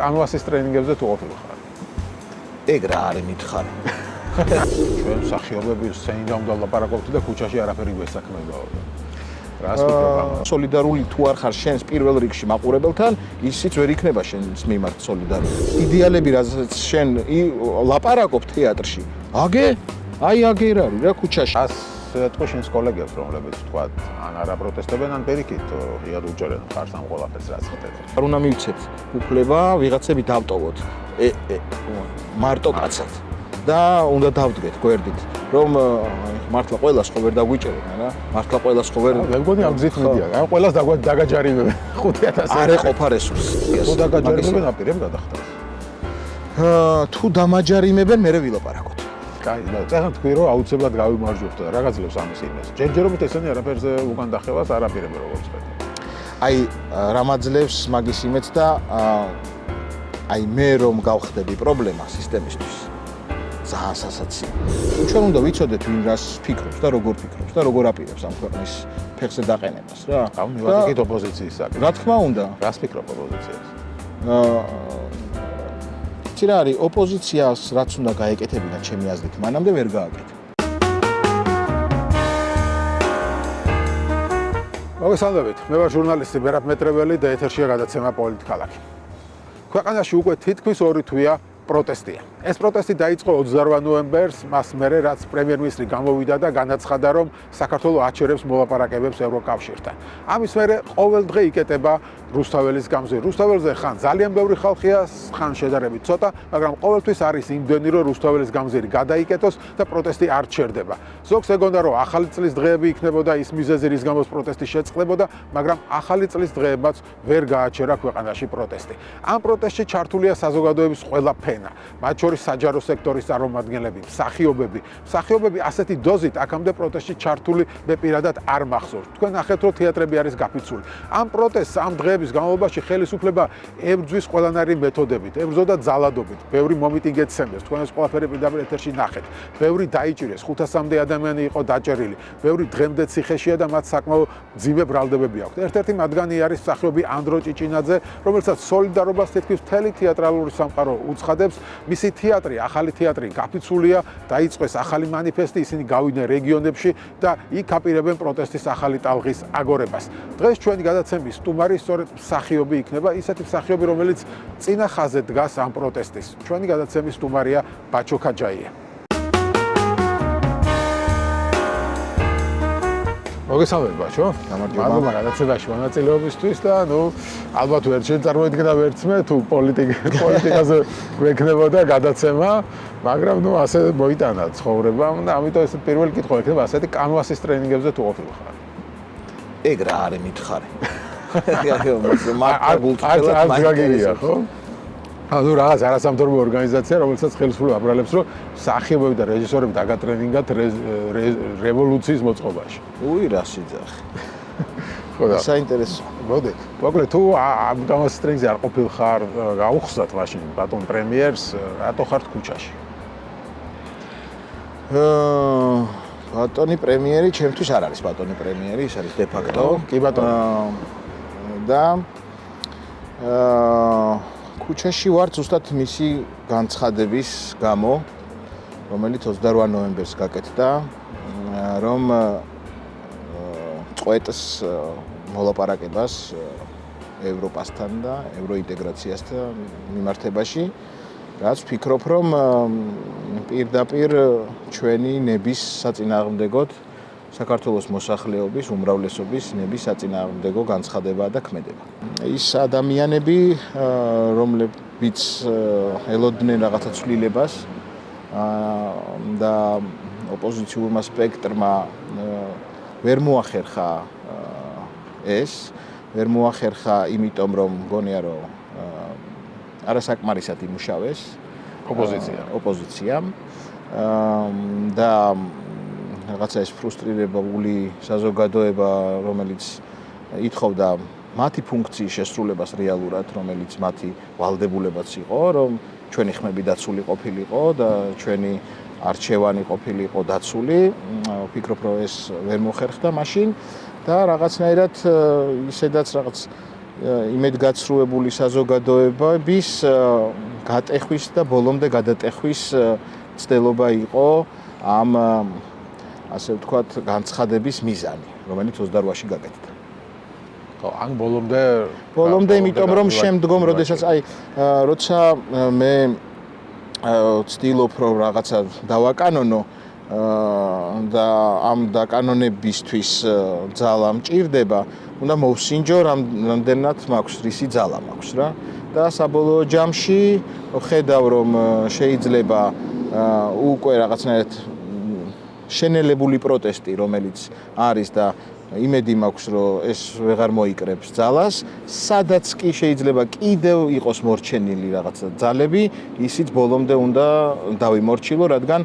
კანვასის ტრენინგებზე თუ ყოფილიყარ? ეგ რა არის მითხარი. ჩვენ მსახიობები სცენიდან უნდა ვლაპარაკობთ და ქუჩაში არაფერი გვესაქმებაო. რას ვფიქრობ? სოლიდარული თუ არ ხარ შენს პირველ რიგში მაყურებელთან, ისიც ვერ იქნება შენს მიმართ სოლიდარული. იდეალები რასაც შენ ლაპარაკობ თეატრში. აგე? აი აგე რა არის რა ქუჩაში. ეთქო შენს კოლეგებს, რომლებიც თქვა, ან არა პროტესტებენ, ან პირიქით ღიად უჭერენ ხარს ამ ყველაფერს რაც ხდება. არ უნდა მივცეთ უფლება ვიღაცები დავტოვოთ. მარტო კაცად. და უნდა დავდგეთ გვერდით, რომ მართლა ყველას ხო ვერ დაგვიჭერენ, რა? მართლა ყველას ხო ვერ. მე მგონი ამ გზით მიდიან. აი ყველას დაგაჯარიმებენ 5000. არ ეყოფა რესურსი. თუ დაგაჯარიმებენ, აპირებ გადახტავს. თუ დამაჯარიმებენ, მე ვილაპარაკოთ. კაი, და წახან თქვი რომ აუცილებლად გავიმარჯვებთ და რა გაძლევს ამის იმას. ჯერჯერობით ესენი არაფერზე უკან დახევას არ აპირებ როგორც ხედავ. აი რამაძლევს მაგის იმეც და აი მე რომ გავხდები პრობლემა სისტემისთვის. ძალიან სასაცილო. ჩვენ უნდა ვიცოდეთ ვინ რას ფიქრობს და როგორ ფიქრობს და როგორ აპირებს ამ ქვეყნის ფეხზე დაყენებას რა. მივადგეთ ოპოზიციის საკითხს. რა თქმა უნდა. რას ფიქრობ ოპოზიციას? იცი რა არის ოპოზიციას რაც უნდა გაეკეთებინა ჩემი აზრით, მანამდე ვერ გააკეთა. მოგესალმებით. მე ვარ ჟურნალისტი ბერატ მეტრეველი და ეთერშია გადაცემა პოლიტქალაქი. ქვეყანაში უკვე თითქმის 2 თვეა პროტესტია. ეს პროტესტი დაიწყო 28 ნოემბერს, მას მერე რაც პრემიერ-მინისტრი გამოვიდა და განაცხადა, რომ საქართველო აჩერებს მოლაპარაკებებს ევროკავშირთან. ამის მერე ყოველ დღე იკეტება რუსთაველის გამზირი. რუსთაველზე ხან ძალიან ბევრი ხალხია, ხან შედარებით ცოტა, მაგრამ ყოველთვის არის იმდენი, რომ რუსთაველის გამზირი გადაიკეტოს და პროტესტი არ ჩერდება. ზოგს ეგონდა, რომ ახალი წლის დღეები იქნებოდა ის მიზეზი, რის გამოც პროტესტი შეწყდებოდა, მაგრამ ახალი წლის დღეებაც ვერ გააჩერა ქვეყანაში პროტესტი. ამ პროტესტში ჩართულია საზოგადოების ყველა ფენა, მათ შორის საჯარო სექტორის წარმომადგენლები, მსახიობები ასეთი დოზით აქამდე პროტესტში ჩართული მე პირადად არ მახსოვს. თქვენ ნახეთ, რომ თეატრები არის გაფიცული. ამ პროტესტს ამ დღეების განმავლობაში ხელისუფლება ებრძვის ყველანაირი მეთოდებით, ებრძოდა ძალადობით, ბევრი მომიტინგი ეცემდეს, თქვენ ეს ყველაფერი პირდაპირ ეთერში ნახეთ. ბევრი დაიჭირეს, 500-მდე ადამიანი იყო დაჭერილი, ბევრი დღემდე ციხეშია და მათ საკმაოდ მძიმე ბრალდებები აქვთ. ერთ-ერთი მათგანი არის მსახიობი ანდრო ჭიჭინაძე, რომელსაც სოლიდარობას თითქმის მთელი თეატრალური სამყარო უცხადებს. მისი თეატრი, ახალი თეატრი გაფიცულია, დაიწყეს ახალი მანიფესტი, ისინი გავიდნენ რეგიონებში და იქ აპირებენ პროტესტის ახალი ტალღის აგორებას. დღეს ჩვენი გადაცემის სტუმარი სწორედ მსახიობი იქნება, ისეთი მსახიობი, რომელიც წინა ხაზზე დგას ამ პროტესტის. ჩვენი გადაცემის სტუმარია ბაჩო ქაჯაია. მოგესალმებით ბაჩო. გამარჯობა. გადაცემაში მონაწილეობისთვის და ალბათ ვერ შეწარმოიდგენა ვერც მე თუ პოლიტიკაზე გვექნებოდა გადაცემა, მაგრამ ასე მოიტანა ცხოვრება და ამიტომ ეს პირველი კითხვა იქნება ასეთი კანვასის ტრენინგებზე თუ ყოფილიყარ. ეგ რა არის მითხარი. არ გაგიგია ხო? ანუ რაღაც არასამთავრობო ორგანიზაცია, რომელსაც ხელისუფლება აბრალებს, რომ მსახიობები და რეჟისორები დაგატრენინგათ რევოლუციის მოწყობაში. უი რა სიძახი. ხო და საინტერესო. მოდი. მოკლედ თუ ამ კანვასის ტრენინგზე არ ყოფილხარ, გაუხსნათ მაშინ ბატონ პრემიერს, რატო ხართ ქუჩაში? ბატონი პრემიერი ჩემთვის არ არის ბატონი პრემიერი, ის არის დე ფაქტო. კი ბატონო. და ქუჩაში ვარ ზუსტად მისი განცხადების გამო, რომელიც 28 ნოემბერს გაკეთდა, რომ წყვეტს მოლაპარაკებას ევროპასთან და ევროინტეგრაციასთან მიმართებაში, რაც ვფიქრობ, რომ პირდაპირ ჩვენი ნების საწინააღმდეგოდ საქართველოს მოსახლეობის უმრავლესობის ნების საწინააღმდეგო განცხადებაა და ქმედება. ის ადამიანები, რომლებიც ელოდნენ რაღაცა ცვლილებას და ოპოზიციურმა სპექტრმა ვერ მოახერხა ეს, ვერ მოახერხა იმიტომ, რომ მგონია, რომ არასაკმარისად იმუშავეს ოპოზიციამ და რაღაცა ეს ფრუსტრირებული საზოგადოება, რომელიც ითხოვდა მათი ფუნქციის შესრულებას რეალურად, რომელიც მათი ვალდებულებაც იყო, რომ ჩვენი ხმები დაცული ყოფილიყო და ჩვენი არჩევანი ყოფილიყო დაცული. ვფიქრობ, რომ ეს ვერ მოხერხდა მაშინ და რაღაცნაირად ისედაც რაღაც იმედგაცრუებული საზოგადოების გატეხვის და ბოლომდე გადატეხვის ცდილობა იყო ამ ასე ვთქვათ განცხადების მიზანი, რომელიც 28-ში გაკეთდა. ხო, ან ბოლომდე, იმიტომ რომ შემდგომ, როდესაც როცა მე ვცდილობ რომ რაღაცა დავაკანონო და ამ დაკანონებისთვის ძალა მჭირდება, უნდა მოვსინჯო რამდენად მაქვს, რისი ძალა მაქვს რა. და საბოლოო ჯამში ხედავ რომ შეიძლება უკვე რაღაცნაირად შენელებული პროტესტი, რომელიც არის და იმედი მაქვს, რომ ეს ვეღარ მოიკრებს ძალას, სადაც კი შეიძლება კიდევ იყოს მორჩენილი რაღაცა ძალები, ისიც ბოლომდე უნდა დავიმორჩილო, რადგან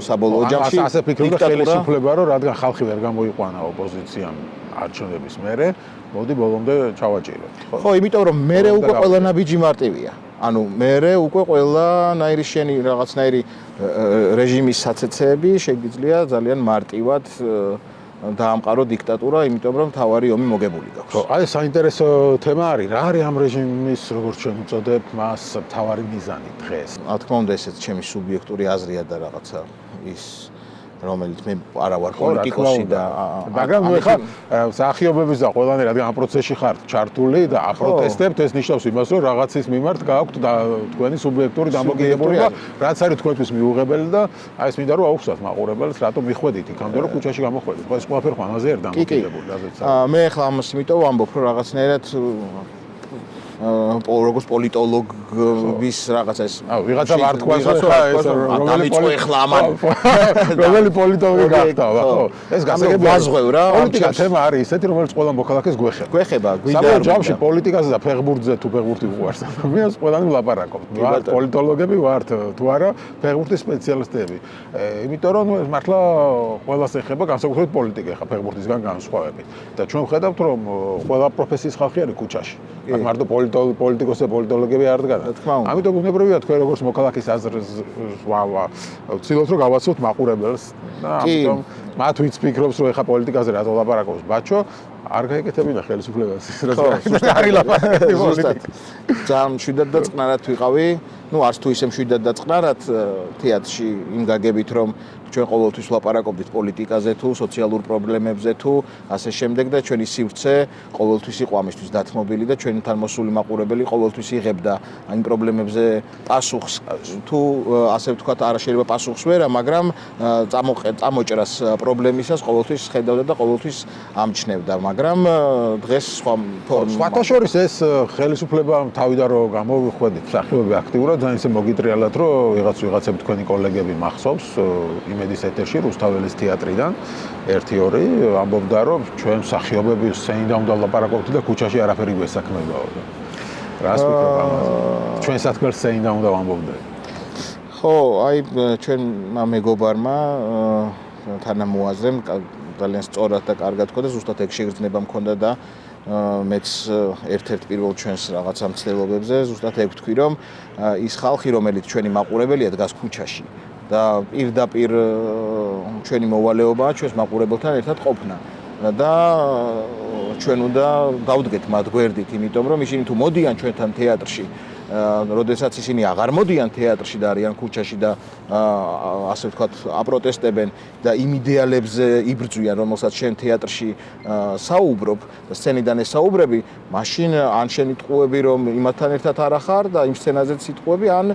საბოლოო ჯამში ასე ფიქრობდა ხელისუფლება, რომ რადგან ხალხი ვერ გამოიყვანა ოპოზიციამ არჩევნების მერე, მოდი ბოლომდე ჩავაჭიროთ. ხო, იმიტომ რომ მერე უკვე ყველანაბიჯი მარტივია. ანუ მერე უკვე ყველანაირი შენი რაღაცნაირი რეჟიმის საცეცეები შეგიძლია ძალიან მარტივად დაამყარო დიქტატურა, იმიტომ რომ თავარი ომი მოგებული გაქვს. ხო, აი საინტერესო თემა არის, რა არის ამ რეჟიმის, როგორც ჩვენ ვუწოდებ, მას თავარი მიზანი დღეს. რა თქმა უნდა, ესეც ჩემი სუბიექტური აზრია და რაღაცა ის რომელიც მე არა ვარ პოლიტიკოსი და მაგრამ ნუ ხა სახიობების და ყველანი რადგან ამ პროცესში ხართ ჩართული და აპროტესტებთ, ეს ნიშნავს იმას, რომ რაღაცის მიმართ გააქვთ თქვენი სუბიექტური დამოკიდებულება, რაც არის თქვენთვის მიუღებელი და აი ეს მინდა რომ აუხსნათ მაყურებელს, რატომ მიხვედით იქამდე რომ ქუჩაში გამოხვედით. ხო, ეს ყველაფერი ხო ამაზე არ დამოკიდებული, რაზეც არის. მე ახლა ამას იმიტომ ვამბობ, რომ რაღაცნაირად როგორც პოლიტოლოგის რაღაცა ეს ვიღაცა ვართქვას ხა ეს რომელი პოლიტოლოგი გახდა ხო ეს გასაგებია ვაზღვევ რა პოლიტიკა თემა არის ისეთი რომელიც ყველა მოქალაქეს გვეხება გვინდა ჯამში პოლიტიკაზე და ფეხბურთზე თუ ფეხბურთი უყვარს მე ეს ყველანი ვლაპარაკობთ ვართ პოლიტოლოგები ვართ თუ არა ფეხბურთის სპეციალისტები იმიტომ რომ მართლა ყველას ეხება განსაკუთრებით პოლიტიკა ხა ფეხბურთისგან განსხვავებით და ჩვენ ვხედავთ რომ ყველა პროფესიის ხალხი არის ქუჩაში აქ მარტო პოლიტიკოსები პოლიტოლოგები არ დგანან. ამიტომ უნებრივია თქვენ როგორც მოქალაქის აზრს ვცდილობთ რომ გავაცნობთ მაყურებელს და ამიტომ მათ ვიც ფიქრობს რომ ეხა პოლიტიკაზე რატო ლაპარაკობს ბაჩო არ გაეკეთებინა ხელისუფლებას ის რა არის ლაპარაკი ზუსტად. ძალიან მშვიდად და წყნარად ვიყავი. ნუ არც თუ ისე მშვიდად და წყნარად თეატრში იმ გაგებით რომ ჩვენ ყოველთვის ვლაპარაკობდით პოლიტიკაზე თუ სოციალურ პრობლემებზე თუ ასე შემდეგ და ჩვენი სივრცე ყოველთვის იყო ამისთვის დათმობილი და ჩვენთან მოსული მაყურებელი ყოველთვის იღებდა იმ პრობლემებზე პასუხს თუ ასე ვთქვათ არა შეიძლება პასუხს ვერა მაგრამ წამოჭრას პრობლემისას ყოველთვის ხედავდა და ყოველთვის ამჩნევდა მაგრამ დღეს სხვა სხვათა შორის ეს ხელისუფლება თავიდან რომ გამოვიხვედით მსახიობები აქტიურად ძალიან ისე მოგიტრიალათ რომ ვიღაცები თქვენი კოლეგები მახსოვს იმედის ეთერში რუსთაველის თეატრიდან 1-2 ამბობდა რომ ჩვენ მსახიობები სცენიდან უნდა ლაპარაკობთ და ქუჩაში არაფერი გვესაქმებაო. რას ვფიქრობ ამაზე? ჩვენ სათქმელს სცენიდან უნდა ვამბობდეთ. ხო, აი ჩვენმა მეგობარმა თანამოაზრემ ძალიან სწორად და კარგად თქვა და ზუსტად ეგ შეგრძნება მქონდა და მეც ერთ-ერთ პირველ ჩვენს რაღაცა მცდელობებზე ზუსტად ეგ ვთქვი რომ ის ხალხი რომელიც ჩვენი მაყურებელია დგას ქუჩაში და პირდაპირ ჩვენი მოვალეობაა ჩვენს მაყურებელთან ერთად ყოფნა და ჩვენ უნდა დავდგეთ მათ გვერდით იმიტომ რომ ისინი თუ მოდიან ჩვენთან თეატრში როდესაც ისინი აღარ მოდიან თეატრში და არიან ქუჩაში და ასე ვთქვათ აპროტესტებენ და იმ იდეალებზე იბრძვიან რომელსაც შენ თეატრში საუბრობ და სცენიდან ესაუბრები მაშინ ან შენ იტყუები რომ იმათთან ერთად არ ახარ და იმ სცენაზეც იტყუები ან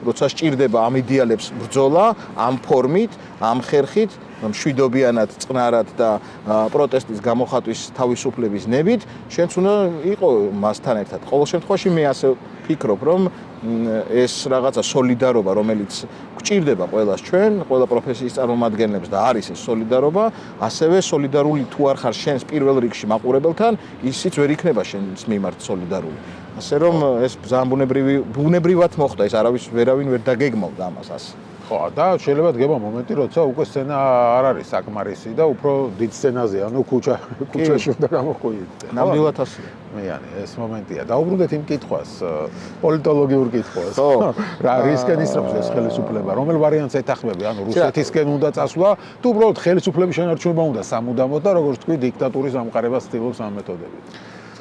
როცა სჭირდება ამ იდეალებს ბრძოლა ამ ფორმით ამ ხერხით მშვიდობიანად წყნარად და პროტესტის გამოხატვის თავისუფლების ნებით შენც უნდა იყო მასთან ერთად. ყოველ შემთხვევაში მე ასე ვფიქრობ რომ ეს რაღაცა სოლიდარობა რომელიც გვჭირდება ყველას ჩვენ, ყველა პროფესიის წარმომადგენლებს და არის ეს სოლიდარობა, ასევე სოლიდარული თუ არ ხარ შენს პირველ რიგში მაყურებელთან, ისიც ვერ იქნება შენს მიმართ სოლიდარული. ასე რომ ეს ძალიან ბუნებრივად მოხდა, ეს ვერავინ ვერ დაგეგმავდა ამას ასე. ხო და შეიძლება დგება მომენტი როცა უკვე სცენა არ არის საკმარისი და უფრო დიდ სცენაზე ანუ ქუჩაში უნდა გამოხვიდეთ. ნამდვილად ასე. მეანი ეს მომენტია. დაუბრუნდეთ იმ კითხვას, პოლიტოლოგიურ კითხვას. რა რისკენ ისრავს ეს ხელისუფლება? რომელ ვარიანტს ეთანხმები? ანუ რუსეთისკენ უნდა წასვლა, თუ უბრალოდ ხელისუფლების შენარჩუნება უნდა სამუდამოდ და როგორც თქვი დიქტატურის ამყარებას ცდილობს ამ მეთოდებით.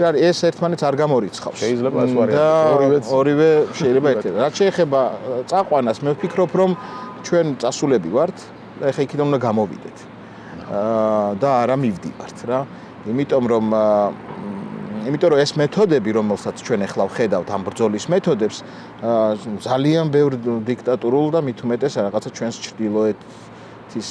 არის ეს ერთმანეთს არ გამორიცხავს. შეიძლება ეს ვარიანტი ორივე შეიძლება ერთად. რაც შეეხება წაყვანას, მე ვფიქრობ, რომ ჩვენ წასულები ვართ და ეხა იქიდან უნდა გამოვიდეთ. და არა მივდივართ რა. იმიტომ რომ ეს მეთოდები, რომელსაც ჩვენ ახლა ვხედავთ, ამ ბრძოლის მეთოდებს, ძალიან ბევრ დიქტატურულ და მით უმეტეს რაღაცა ჩვენს ჩრდილოეთის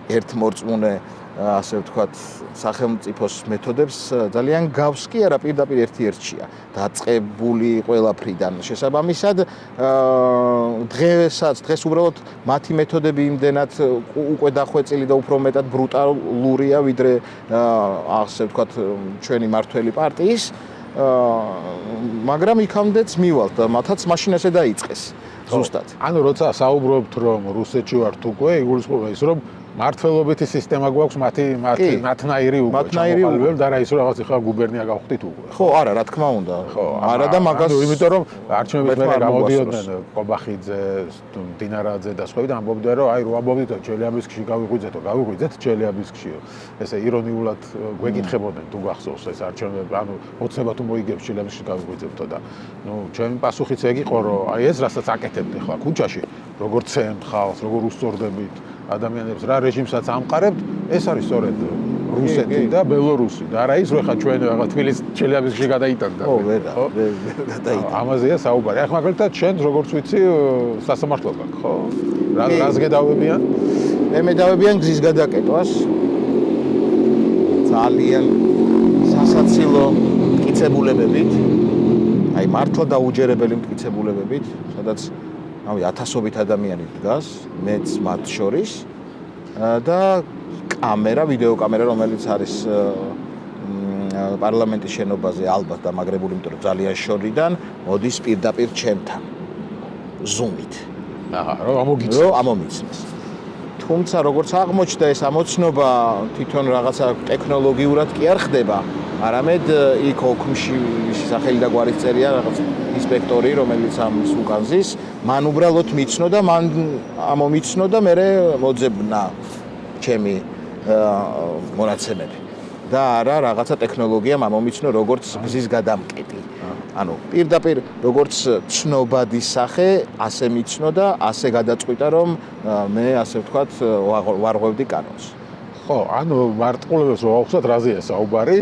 ერთმორწმუნე ასე ვთქვათ, სახელმწიფოს მეთოდებს ძალიან გავს კი არა პირდაპირ ერთ-ერთშია. დაწყებული ყველაფრიდან. შესაბამისად, დღეს უბრალოდ მათი მეთოდები იმდენად უკვე დახვეწილი და უფრო მეტად ბრუტალურია, ვიდრე ასე ვთქვათ, ჩვენი მართველი პარტიის, მაგრამ იქამდეც მივალთ და მათაც მაშინ ესე დაიწყეს. ზუსტად. ანუ როცა საუბრობთ, რომ რუსეთში ვართ უკვე, იგულისხმება ის, რომ მართლობითი სისტემა გვაქვს მათნაირი უკვე ჩამოყალიბებული და რა ის რაღაც ხა გუბერნია გავხდით უკვე. ხო, არა, რა თქმა უნდა. არა და მაგას იმიტომ რომ არჩევნების მერე გამოდიოდნენ კობახიძე, დინარაძე და სხვები და ამბობდნენ რომ აი რო ამბობდით ჩელიაბინსკში გავიღვიძეთ ჩელიაბინსკში. ესე ირონიულად გვეკითხებოდნენ თუ გახსოვს ეს არჩევნები, ანუ ოცნება თუ მოიგებს ჩელიაბინსკში გავიღვიძებთო და ნუ ჩემი პასუხიც ეგ იყო რომ აი ეს რასაც აკეთებთ ახლა ქუჩაში, როგორ ცემთ ხალხს, როგორ უსწორდებით ადამიანებს რა რეჟიმსაც ამყარებთ, ეს არის სწორედ რუსეთი და ბელორუსი და არა ის რომ ხა ჩვენ რაღაც თბილისის ჩელიაბინსკში გადაიტანდა. ხო, ვერა, გადაიტანდა. ამაზეა საუბარი. ახლა მაგალითად ჩვენ როგორც ვიცი სასამართლო გაქვს, ხო? რას გედავებიან? მე დავებიან გზის გადაკეტვას. ძალიან სასაცილო მტკიცებულებებით. აი მართლა დაუჯერებელი მტკიცებულებებით, სადაც ათასობით ადამიანი დგას, მეც მათ შორის და კამერა, ვიდეო კამერა, რომელიც არის პარლამენტის შენობაზე ალბათ დამაგრებული, იმიტომ რომ ძალიან შორიდან მოდის პირდაპირ ჩემთან. ზუმით. რომ ამომიცნეს. თუმცა როგორც აღმოჩნდა ეს ამოცნობა თვითონ რაღაცა ტექნოლოგიურად კი არ ხდება, არამედ იქ ოქმში სახელი და გვარის წერია რაღაც ინსპექტორი, რომელიც ამის უკანზის, მან უბრალოდ მიცნო და მან ამომიცნო და მე მოძებნა ჩემი მონაცემები. და არა რაღაცა ტექნოლოგიამ ამომიცნო როგორც გზის გადამკეტი. ანუ პირდაპირ როგორც ცნობადი სახე, ასე მიცნო და ასე გადაწყვიტა, რომ მე ასე ვთქვათ, ვარღვევდი კანონს. ხო, ანუ მარტყულებელს რო ავხსნათ, რაზეა საუბარი,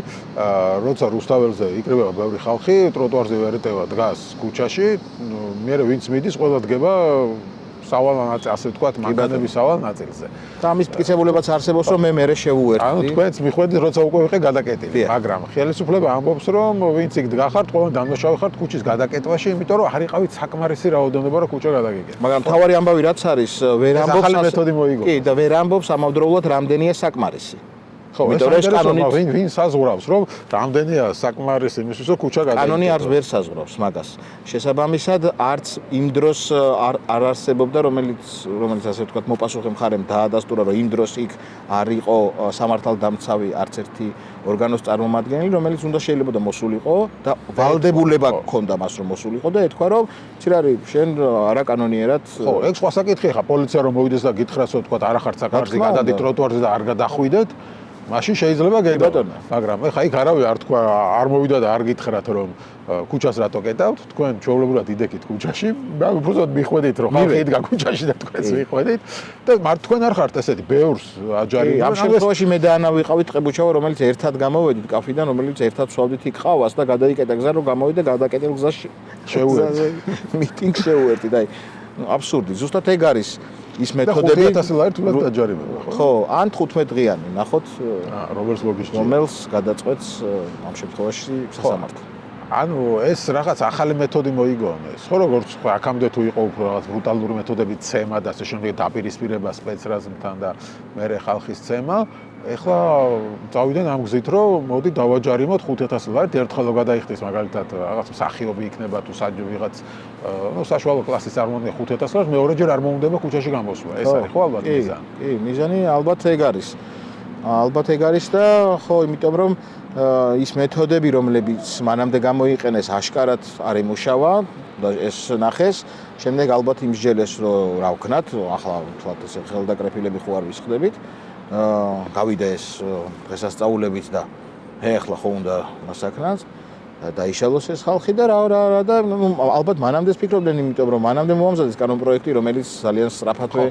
როცა რუსთაველზე იკრიბება ბევრი ხალხი, ტროტუარზე ვერტევა დგას ქუჩაში, მე ვინც მიდის, ყველა დგება სავალ ნაწილზე, ასე ვთქვათ, მანქანების სავალ ნაწილზე. და ამის მტკიცებულებაც არსებობს, რომ მე შევუერთდი. ანუ თქვენც მიხვედით, როცა უკვე ვიყე გადაკეტილი, მაგრამ ხელისუფლება ამბობს, რომ ვინც იქ დგახართ, ყველა დამნაშავე ხართ ქუჩის გადაკეტვაში, იმიტომ რომ არ იყავით საკმარისი რაოდენობა, რომ ქუჩა გადაგეკეთოთ. მაგრამ თავარი ამბავი რაც არის, ვერ ამბობს ახალი მეთოდი მოიგო. კი, და ვერ ამბობს ამავდროულად რამდენია საკმარისი. ხო, ეს კანონით ვინ საზღვრავს, რომ რამდენია საკმარისი იმისთვის, რომ ქუჩა გადაიკეთოს. კანონი არც ვერ საზღვრავს მაგას. შესაბამისად, არც იმ დროს არ არსებობდა, რომელიც ასე ვთქვათ, მოპასუხე მხარემ დაადასტურა, რომ იმ დროს იქ არ იყო სამართალდამცავი არც ერთი ორგანოს წარმომადგენელი, რომელიც უნდა შეიძლება მოსულიყო და ვალდებულება ჰქონდა მას, რომ მოსულიყო და ეთქვა, რომ ცირ არის შენ არაკანონიერად. ხო, ეგ სხვა საკითხია, ხა პოლიცია რომ მოვიდეს და გითხრას, რომ თქვა არახართ საკმარისი, გადადით ტროტუარზე და არ გადახვიდეთ. მაშინ შეიძლება გეგმოთ, მაგრამ ეხა იქ არავი არ თქვა, არ მოვიდა და არ გითხრათ, რომ ქუჩას რატო კეტავთ, თქვენ ჩვეულებრივად idekit ქუჩაში, და უბრალოდ მიხვედით, რომ ხალხი იდგა ქუჩაში და თქვენც მიხვედით და მართ თქვენ არ ხართ ესეთი ბევრს აჯარი. ამ შემთხვევაში მე და ანა ვიყავით ყებუჩავა, რომელიც ერთად გამოვედით კაფიდან, რომელიც ერთად ვსვავდით იქ ყავას და გადაიკეტა გზა, რომ გამოვიდა გადაკეტილ გზაში შევუერთდი. მიტინგს შევუერთდი და აბსურდი. ზუსტად ეგ არის. ის მეთოდები 500 ლარი თულად დაჯარიმება, ხო, ან 15 დღიანი, ნახოთ, რომელს ლოგისტიკა, რომელს გადაწყვეტს ამ შემთხვევაში სასამართლო. ანუ ეს რაღაც ახალი მეთოდი მოიგონეს. ხო, როგორც ხო, აქამდე თუ იყო უფრო რაღაც ბრუტალური მეთოდები ცემა და ასე შემდეგ დაპირისპირება სპეცრაზმთან და მერე ხალხის ცემა, ეხლა წავიდნენ ამ გზით, რომ მოდი დავაჯარიმოთ 500 ლარით, ერთხელ გადაიხდეს მაგალითად რაღაც მსახიობი იქნება თუ ვიღაც საშუალო კლასის წარმომადგენელი 500 ლარს, მეორეჯერ არ მოუნდება ქუჩაში გამოსვლა. ეს არის ხო ალბათ მიზანი? კი, მიზანი ალბათ ეგ არის. ალბათ ეგ არის და ხო, იმიტომ რომ ის მეთოდები, რომლებიც მანამდე გამოიყენეს, აშკარად არ იმუშავა და ეს ნახეს. შემდეგ ალბათ იმსჯელეს, რომ რა ვქნათ, ახლა ვთქვათ ესე ხელდაკრეფილები ხო არ ვისხდებით. გავიდა ეს დღესასწაულებით და ეხლა ხო უნდა მასაკნას დაიშალოს ეს ხალხი და რა და ალბათ მანამდეც ფიქრობდნენ, იმიტომ რომ მანამდე მოამზადეს კანონპროექტი, რომელიც ძალიან სწრაფადვე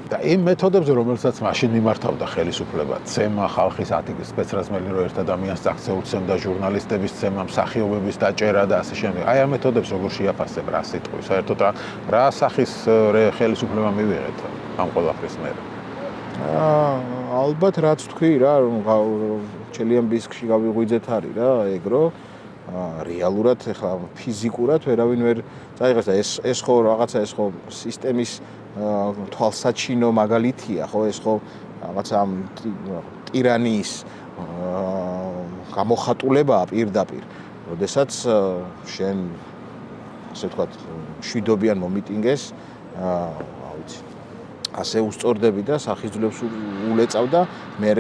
და იმ მეთოდებზე, რომელსაც მაშინ მიმართავდა ხელისუფლება, ცემა ხალხის ათიკის სპეცრაზმელი რო ერთ ადამიანს წაქცეუცემდა ჟურნალისტების ცემა, მსახიობების დაჭერა და ასე შემდეგ. აი ამ მეთოდებს როგორ შეაფასებ რა სიტყვი, საერთოდ რა სახის ხელისუფლება მივიღეთ ამ ყველაფრის მერე. ალბათ რაც თქვი რა, ჩელიამბისკში გავიღვიძეთ არის რა, ეგრო რეალურად ეხლა ფიზიკურად ვერავინ ვერ წაიღეს და ეს ხო რაღაცა ეს ხო სისტემის თვალსაჩინო მაგალითია ხო ეს ხო რაღაცა ტირანიის გამოხატულებაა პირდაპირ. როდესაც შენ ასე ვთქვათ შვიდობიან მომიტინგეს ასე უსწორდები და სახიზვლებს ულეწავ და მე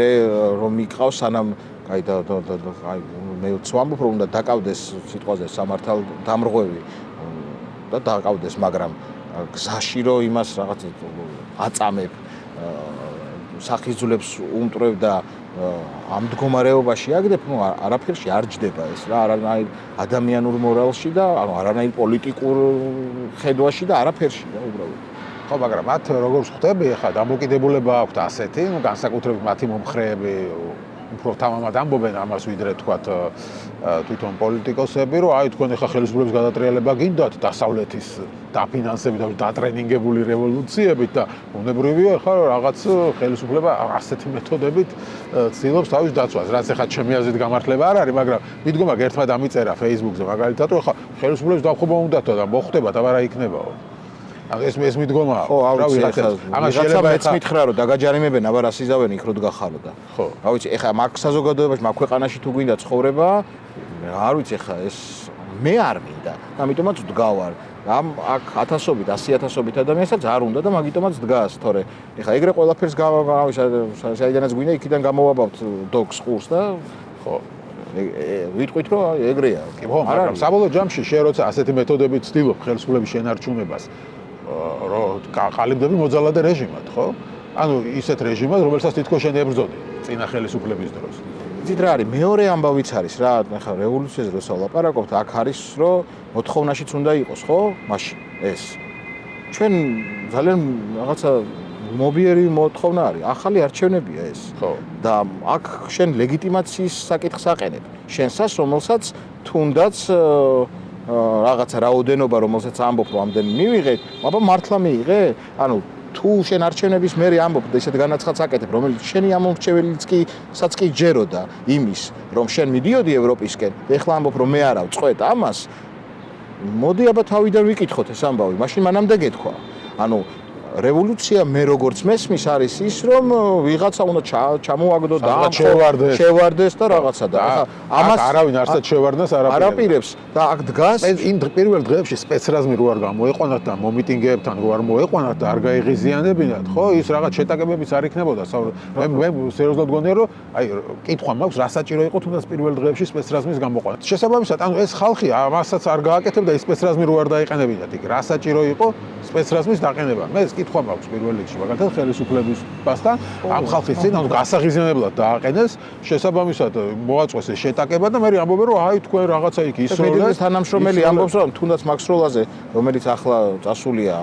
რომ მიყავს სანამ აი და აი მე ვამბობ რომ უნდა დაკავდეს სიტყვაზე სამართალ დამრღვევი და დაკავდეს მაგრამ გზაში რომ იმას რაღაც აწამებ სახიზვლებს უმტრევ და ამ მდგომარეობაში აგდებ ნუ არაფერში არ ჯდება ეს რა არანაირ ადამიანურ მორალში და ანუ არანაირ პოლიტიკურ ხედვაში და არაფერში რა უბრალოდ ხო მაგრამ მათ როგორც ხვდები ახლა დამოკიდებულება აქვთ ასეთი ნუ განსაკუთრებით მათი მომხრეები უფრო თამამად ამბობენ ამას ვიდრე თქვათ თვითონ პოლიტიკოსები რომ აი თქვენ ახლა ხელისუფლების გადატრიალება გინდათ დასავლეთის დაფინანსებით და დატრენინგებული რევოლუციებით და უნებრივია ახლა რაღაც ხელისუფლება ასეთი მეთოდებით ცდილობს თავის დაცვას რაც ახლა ჩემი აზრით გამართლება არ არის მაგრამ მიდგომა ერთმა დამიწერა Facebook-ზე მაგალითად რომ ახლა ხელისუფლების დახვება უნდათო და მოხდება და არა იქნებაო ეს მიდგომაა. ხო, რავი, ამას შეიძლება მეც მითხრა რომ დაგაჯარიმებენ, აბა რა სიზავენ იქ რო დგახარო და. ხო. რა ვიცი, ეხლა მაგ საზოგადოებაში, მაგ ქვეყანაში თუ გვინდა ცხოვრება, არ ვიცი ეხლა ეს მე არ მინდა. ამიტომაც ვდგავარ. ამ აქ 1000-ობით, 100,000-ობით ადამიანსაც არ უნდა და მაგიტომაც დგას, თორე ეხლა ეგრე ყველაფერს საიდანაც გვინდა იქიდან გამოვაბავთ დოგს ყურს და ხო. ვიტყვით რომ ეგრეა. კი ხო, მაგრამ საბოლოო ჯამში შენ როცა ასეთი მეთოდებით ცდილობ ხელისუფლების შენარჩუნებას რომ ყალიბდები მოძალადე რეჟიმად, ხო? ანუ ისეთ რეჟიმად, რომელსაც თითქოს შენ ებრძოდი წინა ხელისუფლების დროს. იცით რა არის, მეორე ამბავიც არის რა, ახლა რევოლუციაზე როცა ვლაპარაკობთ, აქ არის რომ მოთხოვნაშიც უნდა იყოს, ხო? მაშინ ეს. ჩვენ ძალიან რაღაცა მობიერი მოთხოვნა არის, ახალი არჩევნებია ეს. ხო. და აქ შენ ლეგიტიმაციის საკითხს აყენებ. შენსას, რომელსაც თუნდაც რაღაცა რაოდენობა რომელსაც ამბობ რომ ამდენი მივიღეთ, აბა მართლა მიიღე? ანუ თუ შენ არჩევნების მერე ამბობ და ისეთ განაცხადს აკეთებ, რომელიც შენი ამომრჩეველიც კი საწკი ჯეროდა იმის, რომ შენ მიდიოდი ევროპისკენ, და ეხლა ამბობ რომ მე არა ვწყვეტ ამას, მოდი აბა თავიდან ვიკითხოთ ეს ამბავი, მაშინ მანამდე გეთქვა. ანუ რევოლუცია მე როგორც მესმის არის ის რომ ვიღაცა უნდა ჩამოაგდო და შევარდეს და რაღაცა და ახლა ამას არავინ არსად შევარდნას არაპირებს და აქ დგას იმ პირველ დღეებში სპეცრაზმი რო არ გამოეყვანათ და მომიტინგეებთან რო არ მოეყვანათ და არ გაიღიზიანებინათ ხო ის რაღაც შეტაკებებიც არ იქნებოდა მე სერიოზულად გონია რომ აი კითხვა მაქვს რა საჭირო იყო თუნდაც პირველ დღეებში სპეცრაზმის გამოყვანა შესაბამისად ანუ ეს ხალხი ამასაც არ გააკეთებდა ის სპეცრაზმი რო არ დაიყენებინათ იქ რა საჭირო იყო სპეცრაზმის დაყენება მე კითხვა მაქვს პირველ რიგში მაგალითად ხელისუფლებისთან ამ ხალხის წინ ანუ გასაღიზიანებლად დააყენეს შესაბამისად მოაწყვეს ეს შეტაკება და მე ამბობენ რომ აი თქვენ რაღაცა იქ ისროლეს თანამშრომელი ამბობს რომ თუნდაც მაქსროლაზე რომელიც ახლა წასულია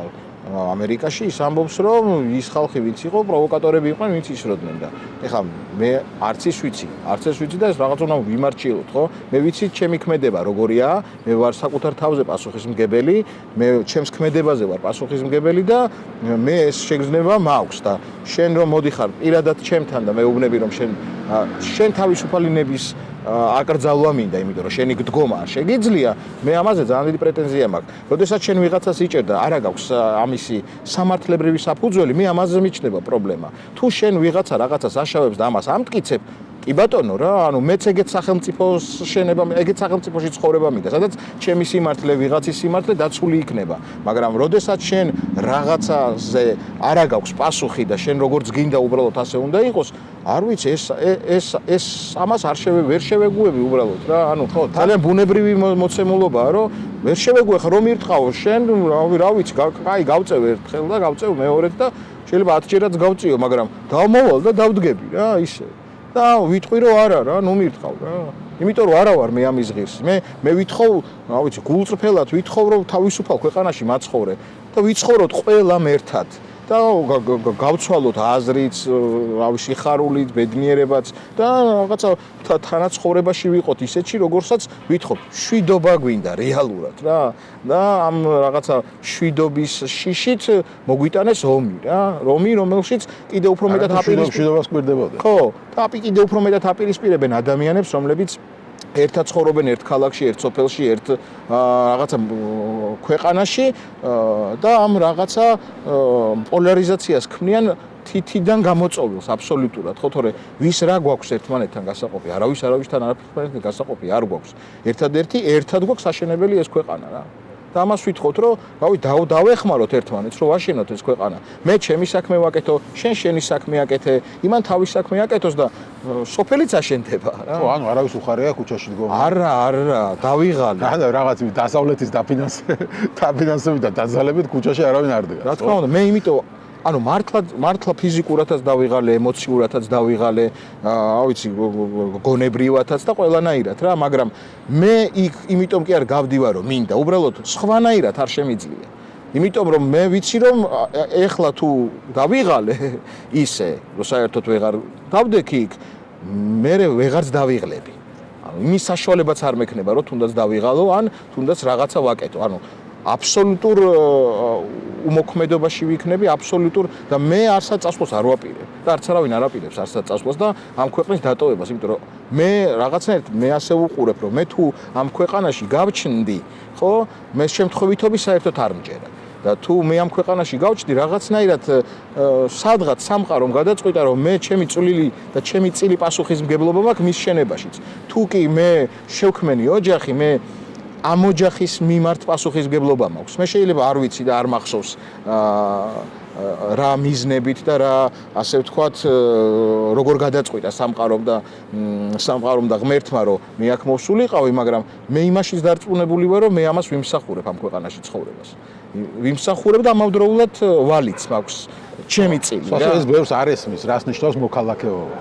ამერიკაში ის ამბობს რომ ის ხალხი ვინც იყო პროვოკატორები იყვნენ ვინც ისროდნენ და ეხლა მე არც ის ვიცი და ეს რაღაც უნდა ვიმარჩიელოთ ხო მე ვიცი ჩემი ქმედება როგორია მე ვარ საკუთარ თავზე პასუხისმგებელი მე ჩემს ქმედებაზე ვარ პასუხისმგებელი და მე ეს შეგრძნება მაქვს და შენ რომ მოდიხარ პირადად ჩემთან და მეუბნები რომ შენ თავისუფალი ნების აკრძალვა მინდა, იმიტომ რომ შენი გდგომა არ შეგიძლია, მე ამაზე ძალიან დიდი პრეტენზია მაქვს. როდესაც შენ ვიღაცას იჭერდა, არა გაქვს ამისი სამართლებრივი საფუძველი, მე ამაზე მიჩნდება პრობლემა. თუ შენ ვიღაცა რაღაცას აშავებს და ამას ამტკიცებ, კი ბატონო რა, ანუ მეც ეგეთ სახელმწიფოს შენება, ეგეთ სახელმწიფოში ცხოვრება მინდა, სადაც ჩემი სიმართლე, ვიღაცის სიმართლე დაცული იქნება. მაგრამ როდესაც შენ რაღაცაზე არა გაქვს პასუხი და შენ როგორც გინდა უბრალოდ ასე უნდა იყოს, არ ვიცი ეს ამას ვერ შევეგუები უბრალოდ რა, ანუ ძალიან ბუნებრივი მოცემულობაა, რომ ვერ შევეგუე ხა რომ ირტყაო შენ, რა ვიცი, კაი გავწევ ერთხელ და გავწევ მეორედ და შეიძლება 10 ჯერაც გავწიო, მაგრამ დავმოვალ და დავდგები რა, ისე. და და ვიტყვი რომ არა რა, ნუ მირთყავ რა. იმიტომ რომ არა ვარ მე ამის ღირსი. მე ვითხოვ, რა ვიცი, გულწრფელად ვითხოვ რომ თავისუფალ ქვეყანაში მაცხოვრე და ვიცხოვროთ ყველამ ერთად. და გავცვალოთ აზრიც, რავი, სიხარულით, ბედნიერებაც და რაღაცა თანაცხოვრებაში ვიყოთ ისეთში, როგორსაც ვითხოვ. შვიდობა გვინდა რეალურად რა. და ამ რაღაცა შვიდობის შიშით მოგვიტანეს ომი რა. ომი, რომელშიც კიდევ უფრო მეტად შვიდობას გვერდებოდა. ხო, და კიდევ უფრო მეტად აპირისპირებენ ადამიანებს, რომლებიც ერთად ცხოვრობენ ერთ ქალაქში, ერთ სოფელში, ერთ რაღაცა ქვეყანაში და ამ რაღაცა პოლარიზაციას ქმნიან თითიდან გამოწოვილს აბსოლუტურად, ხო, თორე ვის რა გვაქვს ერთმანეთთან გასაყოფი, არავისთან არაფერთან გასაყოფი არ გვაქვს. ერთად გვაქვს საშენებელი ეს ქვეყანა რა. და ამას ვითხოვთ, რომ რავი, დავეხმაროთ ერთმანეთს, რომ ვაშენოთ ეს ქვეყანა. მე ჩემი საქმე ვაკეთო, შენი საქმე აკეთე, იმან თავის საქმე აკეთოს და სოფელიც აშენდება რა. ხო, ანუ არავის უხარია ქუჩაში დგომა. არა, დავიღალე. და რაღაც დასავლეთის დაფინანსებით და დაძალებით ქუჩაში არავინ არ დგას. რა თქმა უნდა, მე იმიტომ ანუ მართლა ფიზიკურადაც დავიღალე, ემოციურადაც დავიღალე, ვიცი, გონებრივადაც და ყველანაირად რა, მაგრამ მე იქ იმიტომ კი არ გავდივარ, რომ მინდა, უბრალოდ სხვანაირად არ შემიძლია. იმიტომ რომ მე ვიცი რომ ეხლა თუ დავიღალე ისე, რომ საერთოდ ვეღარ დავდექი იქ, მე ვეღარც დავიღლები. ანუ იმის საშუალებაც არ მექნება, რომ თუნდაც დავიღალო, ან თუნდაც რაღაცა ვაკეთო. ანუ აბსოლუტურ უმოქმედობაში ვიქნები, აბსოლუტურ და მე არსად წასვლას არ ვაპირებ და არც არავინ არ აპირებს არსად წასვლას და ამ ქვეყნის დატოვებას, იმიტომ რომ მე რაღაცნაირად მე ასე ვუყურებ, რომ მე თუ ამ ქვეყანაში გავჩნდი, ხო, მე შემთხვევითობის საერთოდ არ მჯერა. და თუ მე ამ ქვეყანაში გავჩნდი, რაღაცნაირად სადღაც სამყარომ გადაწყვიტა, რომ მე ჩემი წვლილი და ჩემი წილი პასუხისმგებლობა მაქვს მის შენებაშიც. თუ კი მე შევქმენი ოჯახი, მე ამ ოჯახის მიმართ პასუხისმგებლობა მაქვს. მე შეიძლება არ ვიცი და არ მახსოვს რა მიზნებით და რა, ასე ვთქვათ, როგორ გადაწყვიტა სამყარომ და ღმერთმა, რომ მე აქ მოვსულიყავი, მაგრამ მე იმაშიც დარწმუნებული ვარ, რომ მე ამას ვიმსახურებ ამ ქვეყანაში ცხოვრებას. ვიმსახურებ და ამავდროულად ვალიც მაქვს ჩემი წილი რა. ეს ბევრს არ ესმის, რას ნიშნავს მოქალაქეობა.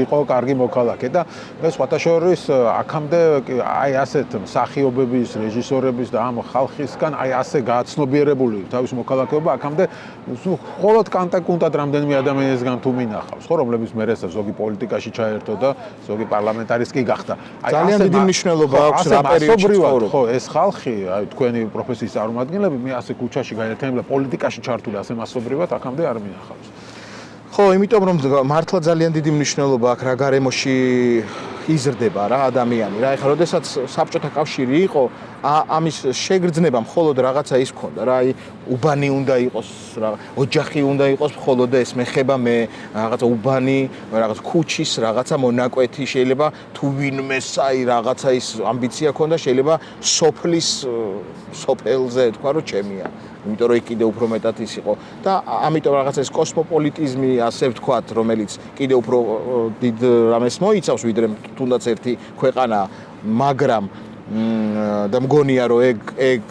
იყო კარგი მოქალაქე და მე სხვათა შორის აქამდე აი ასეთ მსახიობების, რეჟისორების და ამ ხალხისგან აი ასე გააცნობიერებული თავის მოქალაქეობა აქამდე მხოლოდ კანტაკუნტად რამდენიმე ადამიანისგან თუ მინახავს, ხო, რომლებიც მერეს ზოგი პოლიტიკაში ჩაერთო და ზოგი პარლამენტარის კი გახდა. ძალიან დიდი მნიშვნელობა აქვს რა პერიოდში ცხოვრობ. ხო, ეს ხალხი, აი თქვენი პროფესიის წარმომადგენლები, მე ასე ქუჩაში გაერთიანებულა პოლიტიკაში ჩართული ასე მასობრივად აქამდე არ მინახავს. ხო, იმიტომ რომ მართლა ძალიან დიდი მნიშვნელობა აქვს რა გარემოში იზრდება რა ადამიანი. რა, ეხლა როდესაც საბჭოთა კავშირი იყო, ამის შეგრძნება მხოლოდ რაღაცა ის ქონდა რა, აი უბანი უნდა იყოს, რა, ოჯახი უნდა იყოს მხოლოდ და ეს მეხება მე რაღაცა უბანი, რაღაც ქუჩის რაღაცა მონაკვეთი, შეიძლება თუ ვინმეს აი რაღაცა ის ამბიცია ქონდა, შეიძლება სოფელზე თქვა რომ ჩემია. იმიტომ რომ იქ კიდე უფრო მეტად ის იყო და ამიტომ რაღაცა ეს კოსმოპოლიტიზმი, ასე ვთქვათ, რომელიც კიდე უფრო დიდ რამეს მოიცავს, ვიდრე თუნდაც ერთი ქვეყანა, მაგრამ და მგონია რომ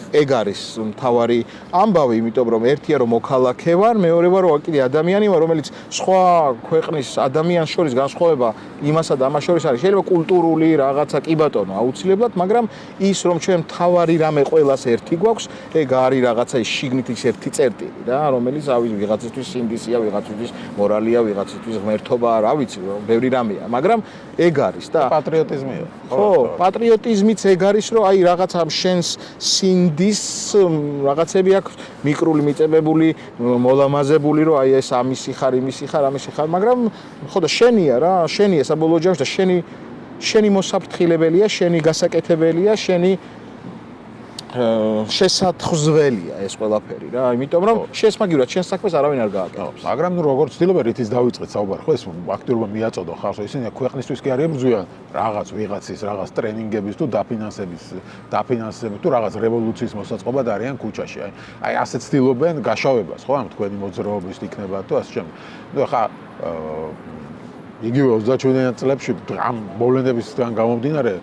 ეგ არის მთავარი ამბავი, იმიტომ რომ ერთია რომ მოქალაქე ვარ, მეორე ვარ რომ კიდე ადამიანი ვარ, რომელიც სხვა ქვეყნის ადამიანს შორის განსხვავება იმასა და ამას შორის არის შეიძლება კულტურული რაღაცა კი ბატონო აუცილებლად, მაგრამ ის რომ ჩვენ მთავარი რამე ყველას ერთი გვაქვს, ეგ არის რაღაცა ის შიგნით ის ერთი წერტილი რა, რომელიც ავი ვიღაცისთვის სინდისია, ვიღაცისთვის მორალია, ვიღაცისთვის ღმერთობა, რა ვიცი, ბევრი რამეა, მაგრამ ეგ არის და პატრიოტიზმია. ხო, პატრიოტიზმიც ეგ არის რომ აი რაღაცა შენს სინდის რაღაცები აქვს მიკრული მიწებებული მოლამაზებული რომ აი ეს ამისი ხარ იმისი ხარ ამისი ხარ მაგრამ ხო და შენია რა შენია საბოლოო ჯამში და შენი მოსაფრთხილებელია შენი გასაკეთებელია შენი შესათხზველია ეს ყველაფერი რა იმიტომ რომ შესმაგივრად შენ საქმეს არავინ არ გააკეთებს მაგრამ ნუ როგორც ცდილობენ რითიც დავიწყეთ საუბარი ხო ეს აქტიურობა მიაწოდო ხალხს ისინი ქვეყნისთვის კი არ ებრძვიან რაღაც ვიღაცის რაღაც ტრენინგების თუ დაფინანსებით თუ რაღაც რევოლუციის მოსაწყობად არიან ქუჩაში აი ასე ცდილობენ გაშავებას ხო ამ თქვენი მოძრაობის იქნება თუ ასე შემდეგ ნუ ხა იგივე 37-იან წლებში ამ მოვლენებისგან გამომდინარე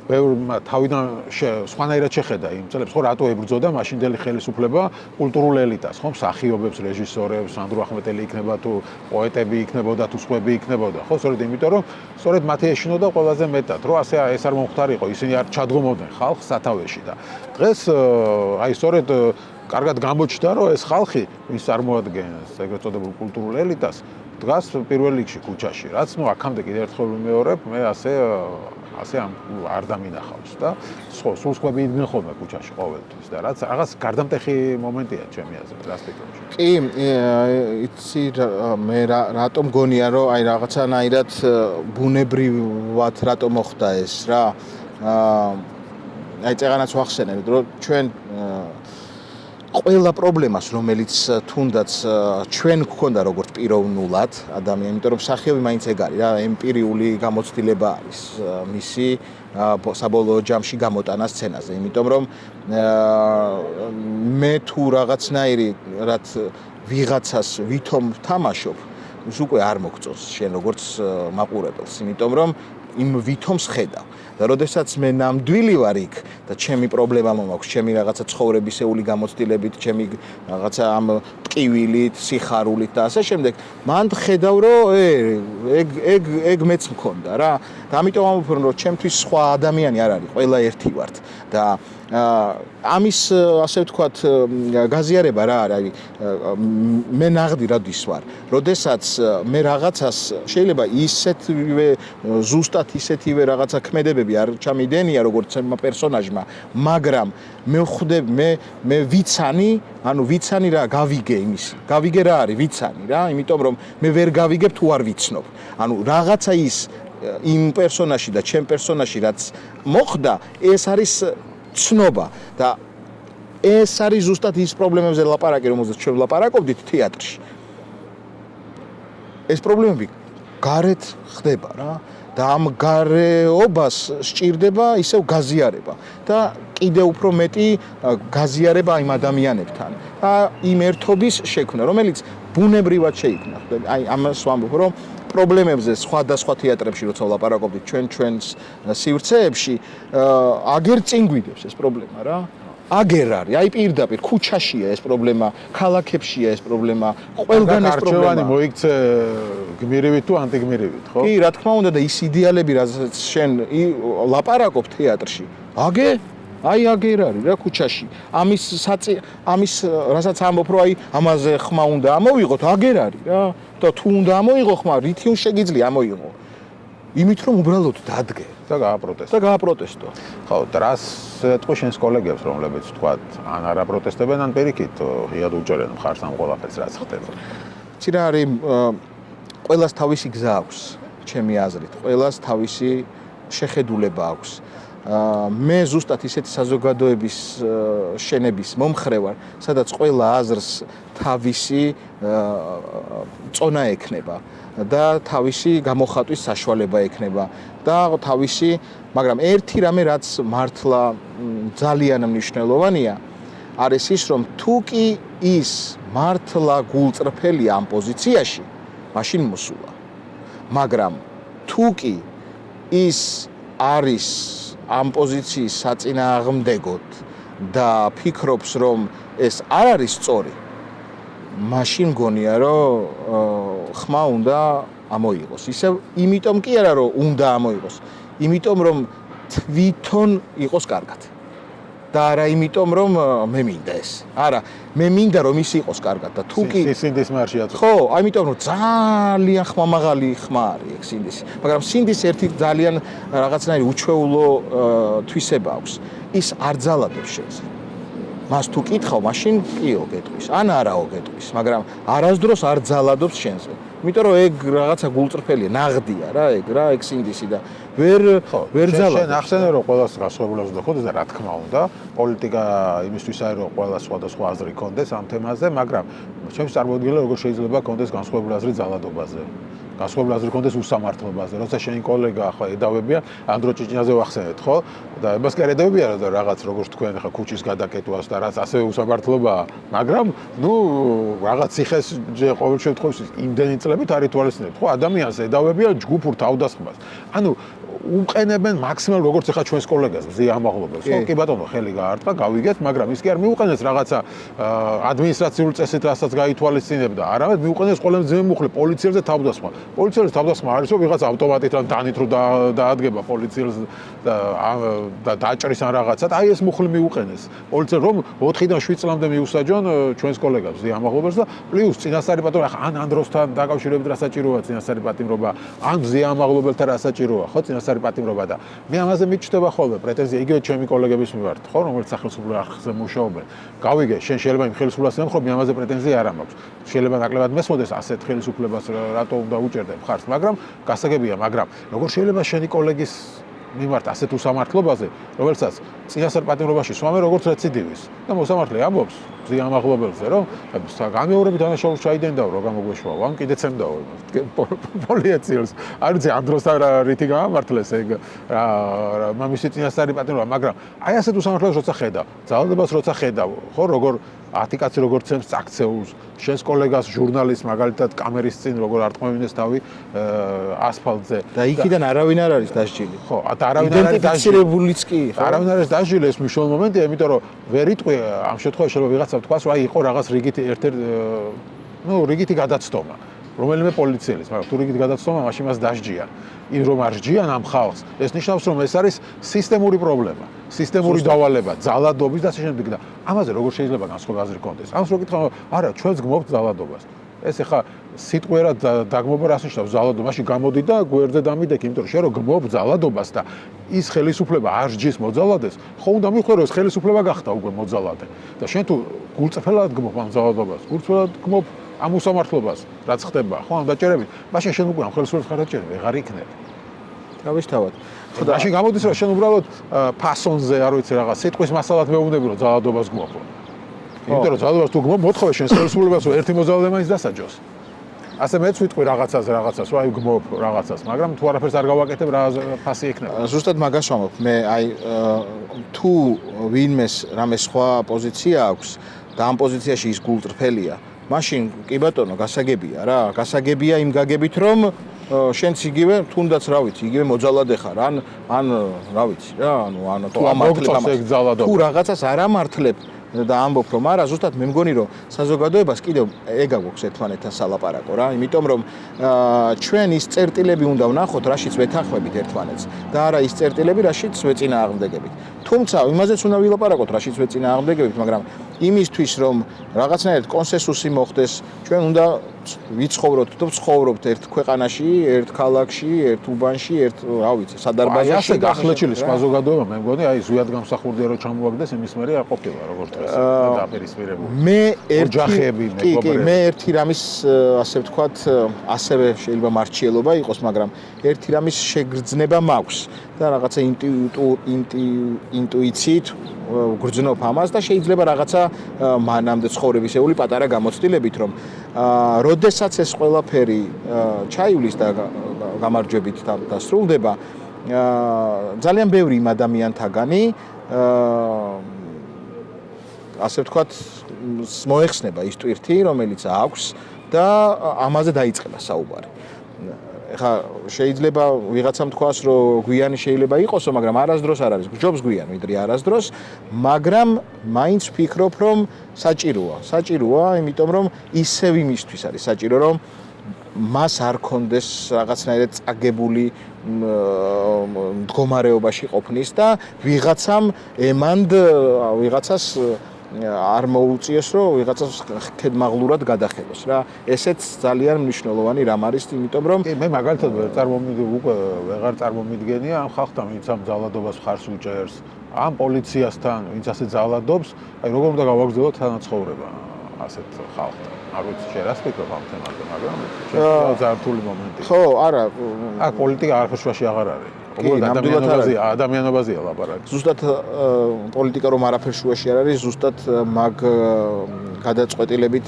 ბევრმა თავიდან სხვანაირად შეხედა იმ წლებს, ხო რატო ებრძოდა მაშინდელი ხელისუფლება კულტურულ ელიტას, ხო მსახიობებს, რეჟისორებს, ანდრო ახმეტელი იქნება თუ პოეტები იქნებოდა თუ სხვები იქნებოდა, ხო სწორედ იმიტომ რომ სწორედ მათი ეშინოდა ყველაზე მეტად, რომ ასე ეს არ მომხდარიყო, ისინი არ ჩადგომოდნენ ხალხს სათავეში და დღეს აი სწორედ კარგად გამოჩნდა რომ ეს ხალხი ვის წარმოადგენს ეგრეთ წოდებულ კულტურულ ელიტას დგას პირველ რიგში ქუჩაში, რაც ნუ აქამდე კიდევ ერთხელ ვიმეორებ, მე ასე არ დამინახავს და სულ სხვები იდგნენ ხოლმე ქუჩაში ყოველთვის და რაც რაღაც გარდამტეხი მომენტია ჩემი აზრით, რას ფიქრობ? კი, იცი მე რატომ გონია რომ აი რაღაცანაირად ბუნებრივად რატომ მოხდა ეს რა. აი წეგანაც ვახსენებ, რომ ჩვენ ყველა პრობლემას, რომელიც თუნდაც ჩვენ გქონდა როგორც პიროვნულად ადამიანი, იმიტომ რომ მსახიობი მაინც ეგ არის რა, ემპირიული გამოცდილება არის მისი საბოლოო ჯამში გამოტანა სცენაზე, იმიტომ რომ მე თუ რაღაცნაირი რაც ვიღაცას ვითომ თამაშობ, ის უკვე არ მოგწონს შენ როგორც მაყურებელს, იმიტომ რომ იმ ვითომს ხედავ. და როდესაც მე ნამდვილი ვარ იქ და ჩემი პრობლემა მომაქვს, ჩემი რაღაცა ცხოვრებისეული გამოცდილებით, ჩემი რაღაცა ამ ტკივილით, სიხარულით და ასე შემდეგ, მან ხედავ რომ ეგ მეც მქონდა რა. და ამიტომ ამბობ რომ ჩემთვის სხვა ადამიანი არ არის, ყველა ერთი ვართ და ამის ასე ვთქვათ გაზიარება რა არის, მე ნაღდი რადის ვარ, როდესაც მე რაღაცას შეიძლება ისეთივე ზუსტად ისეთივე რაღაცა ქმედებები არ ჩამიდენია როგორც ამ პერსონაჟმა, მაგრამ მე ხვდებ მე ვიცანი, ანუ ვიცანი რა გავიგე იმის. გავიგე რა არის ვიცანი რა, იმიტომ რომ მე ვერ გავიგებ თუ არ ვიცნობ. ანუ რაღაცა ის იმ პერსონაჟში და ჩემ პერსონაჟში რაც მოხდა, ეს არის ცნობა და ეს არის ზუსტად ის პრობლემებზე ლაპარაკი, რომელზეც ჩვენ ვლაპარაკობდით თეატრში. ეს პრობლემები გარეთ ხდება რა და ამ გარეობას სჭირდება ისევ გაზიარება და კიდევ უფრო მეტი გაზიარება იმ ადამიანებთან და იმ ერთობის შექმნა, რომელიც ბუნებრივად შეიქმნა. აი ამას ვამბობ, რომ პრობლემებზე სხვადასხვა თეატრებში როცა ვლაპარაკობდით ჩვენს სივრცეებში, აგერ წინ გვიდევს ეს პრობლემა რა. აგერ არის, აი პირდაპირ ქუჩაშია ეს პრობლემა, ქალაქებშია ეს პრობლემა, ყველგან ეს პრობლემა. არჩევანი მოიქცე გმირივით თუ ანტიგმირივით, ხო? კი, რა თქმა უნდა და ის იდეალები, რასაც შენ ლაპარაკობ თეატრში, აი აგერ არის რა ქუჩაში. ამის რასაც ამბობ რომ აი ამაზე ხმა უნდა ამოვიღოთ, აგერ არის რა. და თუ უნდა ამოიღო ხმა, რითი შეგიძლია ამოიღო. იმით რომ უბრალოდ დადგე და გააპროტესტო. ხო, დრას ეთქვი შენს კოლეგებს, რომლებიც თქვათ, ან არ აპროტესტებენ, ან პირიქით ღიად უჭერენ მხარს ამ ყველაფერს, რაც ხდება. იცი რა არის, ყველას თავისი გზა აქვს, ჩემი აზრით. ყველას თავისი შეხედულება აქვს. მე ზუსტად ისეთი საზოგადოების შენების მომხრე ვარ, სადაც ყველა აზრს თავისი წონა ექნება და თავისი გამოხატვის საშუალება ექნება და თავისი, მაგრამ ერთი რამე რაც მართლა ძალიან მნიშვნელოვანია, არის ის, რომ თუ კი ის მართლა გულწრფელია ამ პოზიციაში, მაშინ მოსულა. მაგრამ თუ კი ის არის ამ პოზიციის საწინააღმდეგოდ და ფიქრობს რომ ეს არ არის სწორი, მაშინ გონია რომ ხმა უნდა ამოიღოს. ისევ იმიტომ კი არა რომ უნდა ამოიღოს, იმიტომ რომ თვითონ იყოს კარგად. და არა იმიტომ რომ მე მინდა ეს. არა, მე მინდა რომ ის იყოს კარგად და თუ კი სინდის მარში აწევს. ხო, ამიტომ რომ ძალიან ხმამაღალი ხმა არის ეგ სინდისი. მაგრამ სინდის ერთი ძალიან რაღაცნაირი უჩვეულო თვისება აქვს. ის არ ძალადობს შენს. მას თუ კითხავ, მაშინ კიო გეტყვის, ან არაო გეტყვის, მაგრამ არასდროს არ ძალადობს შენზე. იმიტომ რომ ეგ რაღაცა გულწრფელია, ნაღდია რა ეგ სინდისი და ვერ ძალადობს. შენ ახსენე რომ ყველას გასაუბრებს და ხოდეს და რა თქმა უნდა, პოლიტიკა იმისთვის არის რომ ყველა სხვადასხვა აზრი ქონდეს ამ თემაზე, მაგრამ ჩემს წარმოდგენილ როგორ შეიძლება ქონდეს განსხვავებული აზრი ძალადობაზე. განსხვავებული აზრი გქონდეს უსამართლობაზე. როცა შენი კოლეგა ახლა ედავებიან, ანდრო ჭიჭინაძე ვახსენეთ, ხო? და ებას კი არ ედავებიან და რაღაც როგორც თქვენ ახლა ქუჩის გადაკეტვას და რაც ასევე უსამართლობაა, მაგრამ ნუ რაღაც ციხეს ყოველ შემთხვევაში იმდენი წლებით არ ითვალისწინებთ, ხო? ადამიანს ედავებიან ჯგუფურ თავდასხმას. ანუ უყენებენ მაქსიმალ როგორც ახლა ჩვენს კოლეგას მზია ამაღლობელს. ხო, კი ბატონო, ხელი გაარტყა, გავიგეთ, მაგრამ ის კი არ მიუყენეს რაღაცა ადმინისტრაციული წესით, რასაც გაითვალისწინებდა. არამედ მიუყენეს ყველა მძიმე მუხლი პოლიციელზე თავდასხმა. პოლიციელზე თავდასხმა არის, რომ ვიღაც ავტომატით ან დანით რო დაადგება პოლიციელს და დაჭრის ან რაღაცა, აი ეს მუხლი მიუყენეს. პოლიციელ რომ 4-დან 7 წლამდე მიუსაჯონ ჩვენს კოლეგას მზია ამაღლობელს და პლუს წინასწარი პატრონი ან ანდროსთან დაკავშირებით რა საჭიროა წინასწარი პატიმრობა, ან მზია ამაღლობელთან რა საჭიროა, ხო, წინასწარი პატიმრობა და მე ამაზე მიჩნდება ხოლმე პრეტენზია იგივე ჩემი კოლეგების მიმართ, ხო, რომელიც სახელმწიფო არხზე მუშაობენ. გავიგე, შენ შეიძლება იმ ხელისუფლებას ემხრობ, მე ამაზე პრეტენზია არ მაქვს. შეიძლება ნაკლებად მესმოდეს ასეთ ხელისუფლებას რატო უნდა უჭერდე მხარს, მაგრამ გასაგებია, მაგრამ როგორ შეიძლება შენი კოლეგის მიმართ ასეთ უსამართლობაზე, რომელსაც წინასწარ პატიმრობაში სვამენ როგორც რეციდივის და მოსამართლე ამბობს მზია ამაღლობელზე, რომ განმეორებით დანაშაულს ჩაიდენდაო, რა გამოგეშვაო, ან კიდეც ემდაო პოლიციელს. არ ვიცი ამ დროსთან რითი გამართლეს ეგ მამისი წინასწარი პატიმრობა, მაგრამ აი ასეთ უსამართლობას როცა ხედავ, ძალადობას როცა ხედავ, ხო, როგორ 10 კაცი როგორ ცემს წაქცეულს, შენს კოლეგას ჟურნალისტს მაგალითად კამერის წინ როგორ არტყმევინეს თავი ასფალტზე და იქიდან არავინ არ არის დასჯილი. ხო, და არავინ არ არის დასჯილებულიც კი, ხო? არავინ არ არის დასჯილი, ეს მნიშვნელოვანი მომენტია, იმიტომ რომ ვერ იტყვი ამ შემთხვევაში შეიძლება ვიღაცა თქვას, რომ აი იყო რაღაც რიგითი რიგითი გადაცდომა. რომელიმე პოლიციელის, მაგრამ თუ რიგით გადაცდომა, მაშინ მას დასჯიან. იმ რომ არ სჯიან ამ ხალხს, ეს ნიშნავს, რომ ეს არის სისტემური პრობლემა, სისტემური დავალება, ძალადობის და ასე შემდეგ და ამაზე როგორ შეიძლება განსხვავებული აზრი გქონდეს. ამას რო გითხრა, არა, ჩვენს გმობთ ძალადობას. ეს ეხა სიტყვერად დაგმობა რას ნიშნავს ძალადობაში გამოდი და გვერდზე დამიდექი, იმიტომ რომ შენ რო გმობ ძალადობას და ის ხელისუფლება არ სჯის მოძალადეს, ხო უნდა მიხვდე რომ ეს ხელისუფლება გახდა უკვე მოძალადე. და შენ თუ გულწრფელად გმობ ამ ძალადობას, გულწრფელად გმობ ამ უსამართლობას, რაც ხდება, ხო, ამ დაჭერებით, მაშინ შენ უკვე ამ ხელისუფლებას ხარ დაჭერები, ვეღარ იქნებ. თავისთავად. ხო და მაშინ გამოდის რომ შენ უბრალოდ ფასონზე, არ ვიცი რაღაც, სიტყვის მასალად მეუბნები რომ ძალადობას გმობ. იმიტომ რომ ძალადობას თუ გმობ, მოთხოვე შენ ხელისუფლებას რომ ერთი მოძალადე მაინც დასაჯოს. ასე მეც ვიტყვი რაღაცას, რომ აი გმობ რაღაცას, მაგრამ თუ არაფერს არ გავაკეთებ, რა ფასი ექნება. ზუსტად მაგას ვამბობ. მე აი თუ ვინმეს რამე სხვა პოზიცია აქვს და ამ პოზიციაში ის გულწრფელია, მაშინ კი ბატონო, გასაგებია რა, გასაგებია იმ გაგებით, რომ შენც იგივე თუნდაც რა ვიცი, იგივე მოძალადე ხარ, ან რა ვიცი რა, ან თუ ამართლებ თუ რაღაცას არ ამართლებ და ამბობ რომ არა, ზუსტად მე მგონი რომ საზოგადოებას კიდევ ეგ აქვს ერთმანეთთან სალაპარაკო რა, იმიტომ რომ ჩვენ ის წერტილები უნდა ვნახოთ, რაშიც ვეთანხმებით ერთმანეთს და არა ის წერტილები, რაშიც ვეწინააღმდეგებით. თუმცა იმაზეც უნდა ვილაპარაკოთ, რაშიც ვეწინააღმდეგებით, მაგრამ იმისთვის რომ რაღაცნაირად კონსენსუსი მოხდეს, ჩვენ უნდა ვიცხოვროთ და ვცხოვრობთ ერთ ქვეყანაში, ერთ ქალაქში, ერთ უბანში, ერთ, რა ვიცი, სადარბაზოში. აი ასე გახლეჩილის საზოგადოება, მე მგონი, აი ზვიად გამსახურდია რომ ჩამოაგდეს, იმის მერე არ ყოფილა როგორც დღეს და აპირისპირებული. მე ერთი რამის ასე ვთქვათ, ასევე შეიძლება მარჩიელობა იყოს, მაგრამ ერთი რამის შეგრძნება მაქვს და რაღაცა ინტუიციით გრძნობ ამას და შეიძლება რაღაცა მანამდე ცხოვრებისეული პატარა გამოცდილებით, რომ როდესაც ეს ყველაფერი ჩაივლის და გამარჯვებით დასრულდება, ძალიან ბევრი იმ ადამიანთაგანი ასე ვთქვათ მოეხსნება ის ტვირთი, რომელიც აქვს და ამაზე დაიწყება საუბარი. ეხა შეიძლება ვიღაცამ თქვას, რომ გვიანი შეიძლება იყოსო, მაგრამ არასდროს არ არის. გჯობს გვიან, ვიდრე არასდროს, მაგრამ მაინც ვფიქრობ, რომ საჭიროა, იმიტომ რომ ისევ იმისთვის არის საჭირო, რომ მას არ კონდეს რაღაცნაირად წაგებული მდგომარეობაში ყოფნის და ვიღაცამ ემანდ ვიღაცას არ მოუწიოს, რომ ვიღაცას ქედმაღლურად გადახელოს რა. ესეც ძალიან მნიშვნელოვანი რამ არის, იმიტომ რომ მე მაგალითად ვეღარ წარმომიდგენია ამ ხალხთან, ვინც ამ ძალადობას მხარს უჭერს, ამ პოლიციასთან, ვინც ასე ძალადობს, აი როგორ უნდა გავაგრძელოთ თანაცხოვრება ასეთ ხალხთან. არ ვიცი, შენ რას ფიქრობ ამ თემაზე, მაგრამ ძალიან რთული მომენტია. ხო, არა, აქ პოლიტიკა არაფერში აღარ არის. ადამიანობაზეა ლაპარაკი. ზუსტად პოლიტიკა რომ არაფერ შუაში არ არის, ზუსტად მაგ გადაწყვეტილებით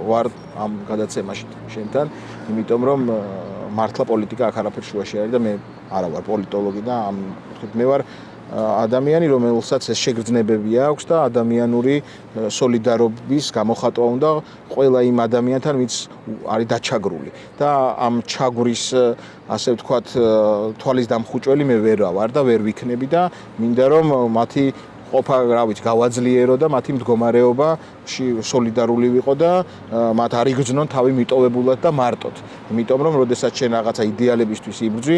ვარ ამ გადაცემაში შენთან, იმიტომ რომ მართლა პოლიტიკა აქ არაფერ შუაში არის და მე არა ვარ პოლიტოლოგი და მე ვარ ადამიანი, რომელსაც ეს შეგრძნებები აქვს და ადამიანური სოლიდარობის გამოხატვა უნდა ყველა იმ ადამიანთან, ვინც არის დაჩაგრული. და ამ ჩაგვრის, ასე ვთქვათ, თვალის დამხუჭველი მე ვერ ვარ და ვერ ვიქნები და მინდა რომ მათი ყოფა, რა ვიცი, გავაძლიერო და მათი მდგომარეობაში სოლიდარული ვიყო და მათ არ იგრძნონ თავი მიტოვებულად და მარტოდ. იმიტომ რომ როდესაც შენ რაღაცა იდეალებისთვის იბრძვი,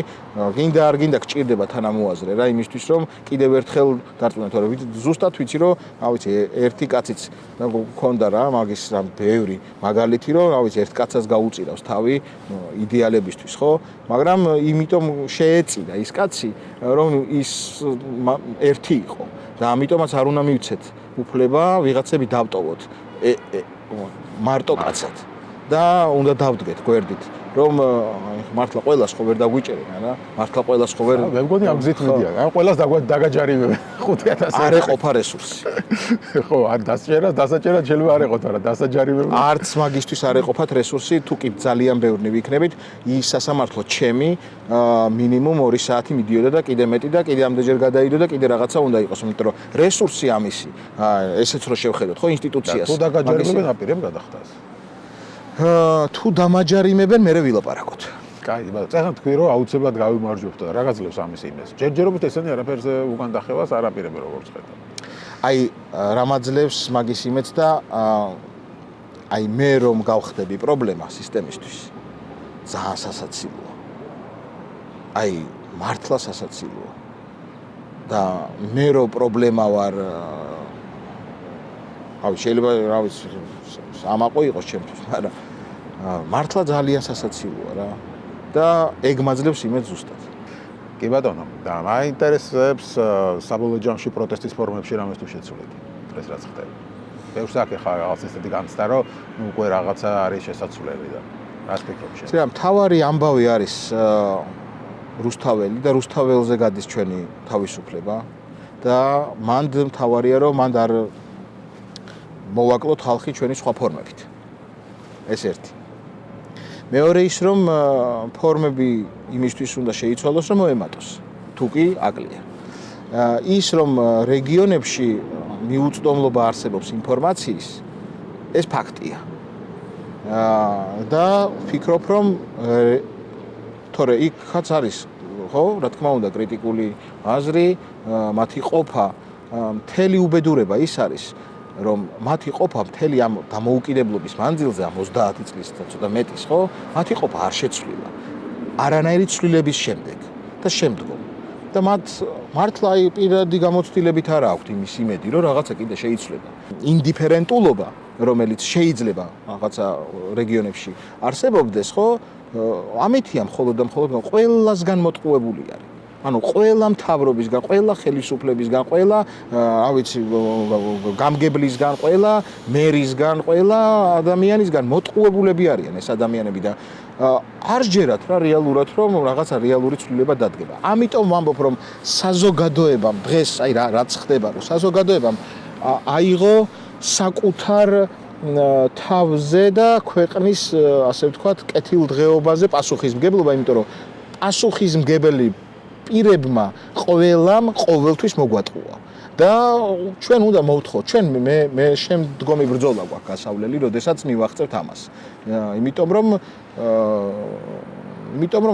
გინდა არ გინდა გჭირდება თანამოაზრე რა, იმისთვის რომ კიდევ ერთხელ დარწმუნდე, თორე ზუსტად ვიცი რომ, რა ვიცი, ერთი კაციც მქონდა რა, მაგის რა ბევრი მაგალითი რომ, რა ვიცი, ერთ კაცას გაუწირავს თავი იდეალებისთვის, ხო? მაგრამ იმიტომ შეეწირა ის კაცი, რომ ის ერთი იყო. და ამიტომაც არ უნდა მივცეთ უფლება ვიღაცები დავტოვოთ მარტო კაცად და უნდა დავდგეთ გვერდით რომ მართლა ყველას ხო ვერ დაგვიჭერენ რა მართლა ყველას ხო ვერ მე მგონი ამ გზით მიდიან აი ყველას დაგაჯარიმებენ 5000 არ ეყოფა რესურსი ხო არ დასაჭერად შეიძლება არ ეყოთ არა დასაჯარიმებენ არც მაგისთვის არ ეყოფათ რესურსი თუ კი ძალიან ბევრი ვიქნებით ის სასამართლო ჩემი მინიმუმ 2 საათი მიდიოდა და კიდე მეტი და კიდე ამდენჯერ გადაიდო და კიდე რაღაცა უნდა იყოს იმიტომ რომ რესურსი ამისი ესეც რო შევხედოთ ხო ინსტიტუციას თუ დაგაჯარიმებენ აპირებ გადახდას თუ დამაჯარიმებენ მე ვილაპარაკოთ. კაი, მაგრამ წახან თქვი რომ აუცილებლად გავიმარჯვებთ და რა გაძლევს ამის იმეს. ჯერჯერობით ესენი არაფერზე უკან დახევას არ აპირებენ როგორც ხედავ. აი რამაძლევს მაგის იმეც და აი მე რომ გავხდები პრობლემა სისტემისთვის ძალიან სასაცილოა. აი მართლა სასაცილოა. და მე რომ პრობლემა ვარ აი შეიძლება რა ვიცი ამაყო იყოს ჩემთვის, მაგრამ მართლა ძალიან სასაცილოა რა და ეგ მაძლევს იმედს ზუსტად. კი ბატონო, და მაინტერესებს საბოლოო ჯამში პროტესტის ფორმებში რამეს თუ შეცვლით დღეს რაც ხდება. ბევრს აქ ხა რაღაც ესეთი განცდა, რომ უკვე რაღაცა არის შესაძლებელი და რას ფიქრობ შენ? ცირა მთავარი ამბავი არის რუსთაველი და რუსთაველზე გადის ჩვენი თავისუფლება და მანდ მთავარია რომ მანდ არ მოვაკლოთ ხალხი ჩვენი სხვა ფორმებით. ეს ერთი. მეორე ის რომ ფორმები იმისთვის უნდა შეიცვალოს რომ მოემატოს. თუ კი აკლია. ის რომ რეგიონებში მიუწვდომლობა არსებობს ინფორმაციის ეს ფაქტია. და ვფიქრობ რომ თორე იქაც არის ხო რა თქმა უნდა კრიტიკული აზრი მათი ყოფა მთელი უბედურება ის არის რომ მათი ყოფა მთელი ამ დამოუკიდებლობის მანძილზე ამ 30 წლის და ცოტა მეტის ხო მათი ყოფა არ შეცვლილა არანაირი ცვლილების შემდეგ და შემდგომ და მათ მართლა აი პირადი გამოცდილებით არ აქვთ იმის იმედი რომ რაღაცა კიდე შეიცვლება ინდიფერენტულობა რომელიც შეიძლება რაღაცა რეგიონებში არსებობდეს ხო ამითია მხოლოდ და მხოლოდ ყველასგან მოტყუებული არის ანუ ყველა მთავრობისგან, ყველა ხელისუფლებისგან, ყველა, რა ვიცი, გამგებლისგან, ყველა მერისგან, ყველა ადამიანისგან მოტყუებულები არიან ეს ადამიანები და არ ჯერათ რა რეალურად რომ რაღაცა რეალური ცვლილება დადგება. ამიტომ ვამბობ რომ საზოგადოებამ დღეს აი რაც ხდება რომ საზოგადოებამ აიღო საკუთარ თავზე და ქვეყნის ასე ვთქვათ კეთილდღეობაზე პასუხისმგებლობა, იმიტომ რომ პასუხისმგებელი პირებმა ყველამ ყოველთვის მოგვატყუა და ჩვენ უნდა მოვთხოვოთ ჩვენ მე შემდგომი ბრძოლა გვაქვს გასავლელი როდესაც მივახცევთ ამას იმიტომ რომ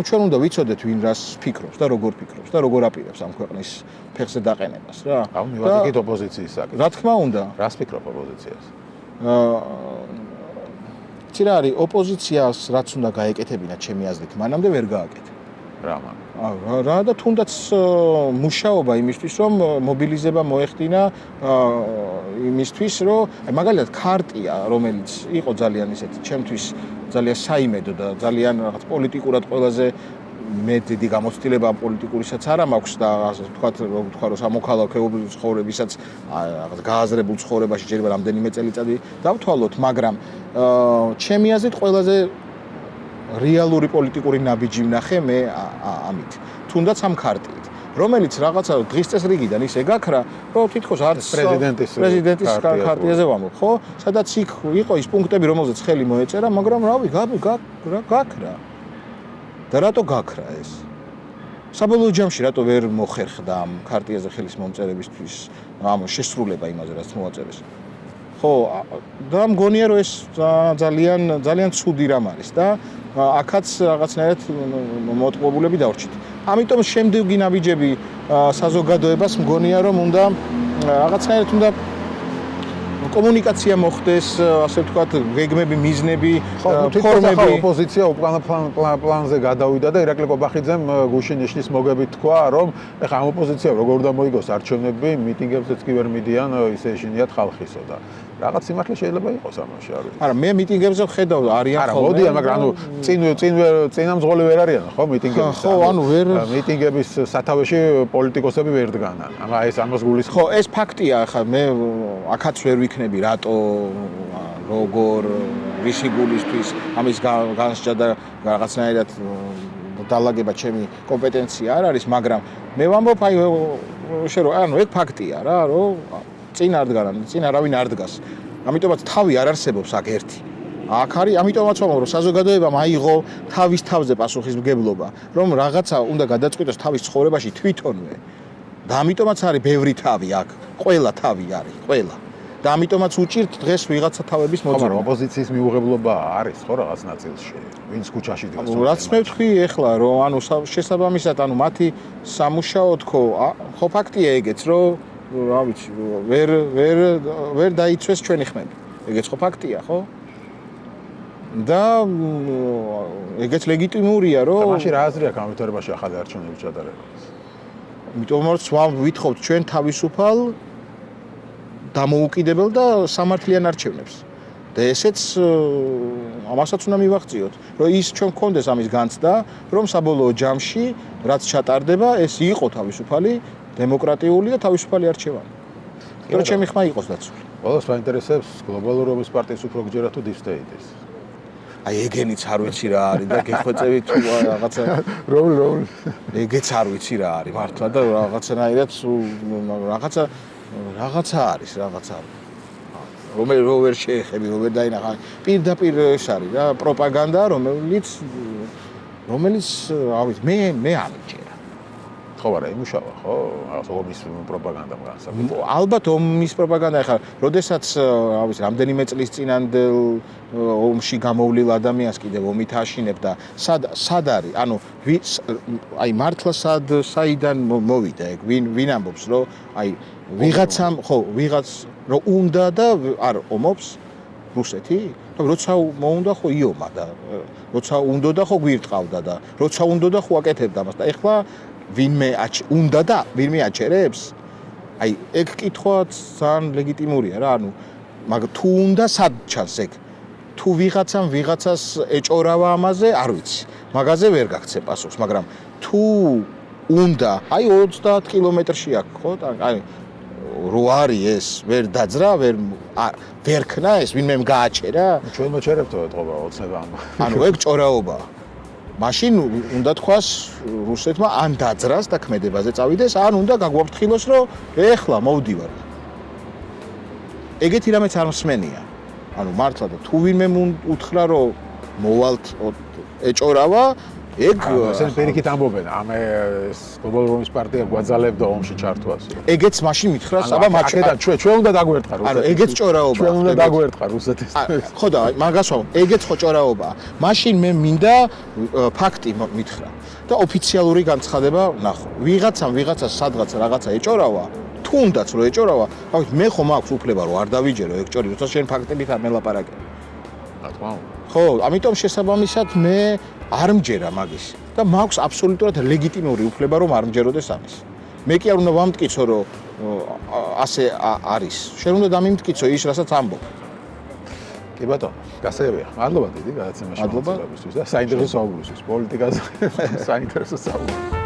ჩვენ უნდა ვიცოდეთ ვინ რას ფიქრობს და როგორ ფიქრობს და როგორ აპირებს ამ ქვეყნის ფეხზე დაყენებას რა აუ მივადგეთ ოპოზიციის საკითხს რა თქმა უნდა რას ფიქრობ ოპოზიციას ცირა არის ოპოზიციას რაც უნდა გაეკეთებინა ჩემი აზრით მანამდე ვერ გააკეთა რა და თუნდაც მუშაობა იმისთვის რომ მობილიზება მოეხდინა იმისთვის რომ მაგალითად ქარტია რომელიც იყო ძალიან ისეთი ჩემთვის ძალიან საიმედო და ძალიან რაღაც პოლიტიკურად ყველაზე მე დიდი გამოცდილება პოლიტიკურისაც არ მაქვს და ასე ვთქვათ რომ სამოქალაქეობრივ ცხოვრებისაც რაღაც გააზრებულ ცხოვრებაში შეიძლება რამდენიმე წელიწადი დავთვალოთ მაგრამ ჩემი აზრით ყველაზე რეალური პოლიტიკური ნაბიჯი ვნახე მე ამით თუნდაც ამ ქარტიით რომელიც რაღაცა დღის წესრიგიდან ისე გაქრა რომ თითქოს არც პრეზიდენტის ქარტიაზე ვამბობ ხო სადაც იქ იყო ის პუნქტები რომელზეც ხელი მოეწერა მაგრამ რავი გაქრა და რატო გაქრა ეს? საბოლოო ჯამში რატო ვერ მოხერხდა ამ ქარტიაზე ხელის მომწერებისთვის ამ შესრულება იმაზე რაც მოაწერეს? ხო, და მგონია რომ ეს ძალიან ცუდი რამ არის და აქაც რაღაცნაირად მოტყუებულები დავრჩით. ამიტომ შემდეგი ნაბიჯები საზოგადოებას მგონია რომ უნდა რაღაცნაირად უნდა კომუნიკაცია მოხდეს, ასე ვთქვათ, გეგმები, მიზნები, ფორმები. ოპოზიცია პლანზე გადავიდა და ირაკლი კობახიძემ გუშინ ნიშნის მოგებით თქვა, რომ ეხლა ამ ოპოზიციამ როგორ უნდა მოიგოს არჩევნები, მიტინგებზეც კი ვერ მიდიან, ისე ეშინიათ ხალხისო და რაღაც სიმართლე შეიძლება იყოს ამაში, არ ვიცი. არა, მე მიტინგებზე ვხედავ არიან ხოლმე. არა, მოდიან, მაგრამ ანუ წინამძღოლი ვერ არიან, ხო, მიტინგების. ხო, ანუ ვერ მიტინგების სათავეში პოლიტიკოსები ვერ დგანან. ამას გულისხმობ. ხო, ეს ფაქტია, ხა მე აქაც ვერ ვიქნები, რატო როგორ ვისი გულისთვის ამის განსჯა და რაღაცნაირად დალაგება ჩემი კომპეტენცია არ არის, მაგრამ მე ვამბობ, აი შე რომ ანუ ეგ ფაქტია რა, რომ წინ არ დგანან, წინ არავინ არ დგას. ამიტომაც თავი არ არსებობს აქ ერთი. აქ არის, ამიტომაც ვამბობ, რომ საზოგადოებამ აიღო თავის თავზე პასუხისმგებლობა, რომ რაღაცა უნდა გადაწყვიტოს თავის ცხოვრებაში თვითონვე. და ამიტომაც არის ბევრი თავი აქ, ყველა თავი არის, ყველა. და ამიტომაც უჭირთ დღეს ვიღაცა თავების მოძრაობა. ოპოზიციის მიუღებლობა არის ხო რაღაც ნაწილში, ვინც ქუჩაში დგას. რაც მე ვთქვი ეხლა, რომ ანუ შესაბამისად, ანუ მათი სამუშაო თქო, ხო ფაქტია ეგეც, რომ რა ვიცი, ვერ დაიცვეს ჩვენი ხმები. ეგეც ხო ფაქტია, ხო? და ეგეც ლეგიტიმურია, რომ მაშინ რა აზრი აქვს ამ ვითარებაში ახალი არჩევნების ჩატარებას? ამიტომაც ვითხოვთ ჩვენ თავისუფალ დამოუკიდებელ და სამართლიან არჩევნებს. და ესეც ამასაც უნდა მივახციოთ, რომ ის ჩვენ გქონდეს ამის განცდა, რომ საბოლოო ჯამში რაც ჩატარდება, ეს იყო თავისუფალი, დემოკრატიული და თავისუფალი არჩევანი. რომ ჩემი ხმა იყოს დაცული. ყველას მაინტერესებს გლობალური ომის პარტიის უფრო გჯერა თუ deep state-ის. აი ეგენიც არ ვიცი რა არის და გეხვეწები თუ რაღაცა რომელი ეგეც არ ვიცი რა არის მართლა და რაღაცნაირად რაღაცა არის რომელი რო ვერ შეეხები რო ვერ დაინახა პირდაპირ ეს არის რა პროპაგანდა რომელიც რა ვიცი მე არ მიჭერა ხო არა იმუშავა ხო ომის პროპაგანდამ განსაკუთრებით ალბათ ომის პროპაგანდა ახლა როდესაც რა ვიცი რამდენიმე წლის წინანდელ ომში გამოვლილ ადამიანს კიდევ ომით აშინებ და სად არის ანუ აი მართლა საიდან მოვიდა ეგ ვინ ამბობს რომ აი ვიღაცამ ხო ვიღაც რომ უნდა და არ ომობს რუსეთი როცა მოუნდა ხო იომა და როცა უნდა და ხო გვირტყავდა და როცა უნდა და ხო აკეთებდა მას და ეხლა ვინმე უნდა და ვინმე აჩერებს აი ეგ კითხვა ძალიან ლეგიტიმურია რა ანუ მაგრამ თუ უნდა სად ჩანს ეგ თუ ვიღაცას ეჭორავა ამაზე არ ვიცი მაგაზე ვერ გაგცემ პასუხს მაგრამ თუ უნდა აი 30 კილომეტრში აქ ხო აი რო არის ეს ვერ დაძრა ვერ ქნა ეს ვინმე გააჩერა ჩვენ მოჩერებთ ეთყობა ოცნება ანუ ეგ ჭორაობაა მაშინ უნდა თქვას რუსეთმა ან დაძრას და ქმედებაზე წავიდეს ან უნდა გაგვაფრთხილოს რომ ეხლა მოვდივარ ეგეთი რამეც არ მსმენია ანუ მართლა და თუ ვინმე უთხრა რომ მოვალთ ეჭორავა ეგ ესენ პირიქით ამბობენ ამ გლობალური ომის პარტია გვაძალებდა ომში ჩართვას ეგეც მაშინ მითხრას აბა ჩვენ უნდა დაგვერთხარ ანუ ეგეც ჭორაობაა ჩვენ უნდა დაგვერთხარ რუსეთის ხო და მაგას ვამბობ ეგეც ხო ჭორაობაა მაშინ მე მინდა ფაქტი მითხრა და ოფიციალური განცხადება ნახო ვიღაცას სადღაც რაღაცა ეჭორავა თუნდაც რომ ეჭორავა მე ხომ აქვს უფლება რომ არ დავიჯერო ეგ ჭორი როცა შენ ფაქტებით არ მელაპარაკებ რა თქმა უნდა ხო ამიტომ შესაბამისად მე არ მჯერა მაგის და მაქვს აბსოლუტურად ლეგიტიმური უფლება რომ არ მჯეროდეს ამის მე კი არ უნდა ვამტკიცო რომ ასე არის შენ უნდა დამიმტკიცო ის რასაც ამბობ კი ბატონო გასაგებია მადლობა დიდი გადაცემაში მადლობა და საინტერესო საუბრისთვის პოლიტიკაზე საინტერესო საუბარი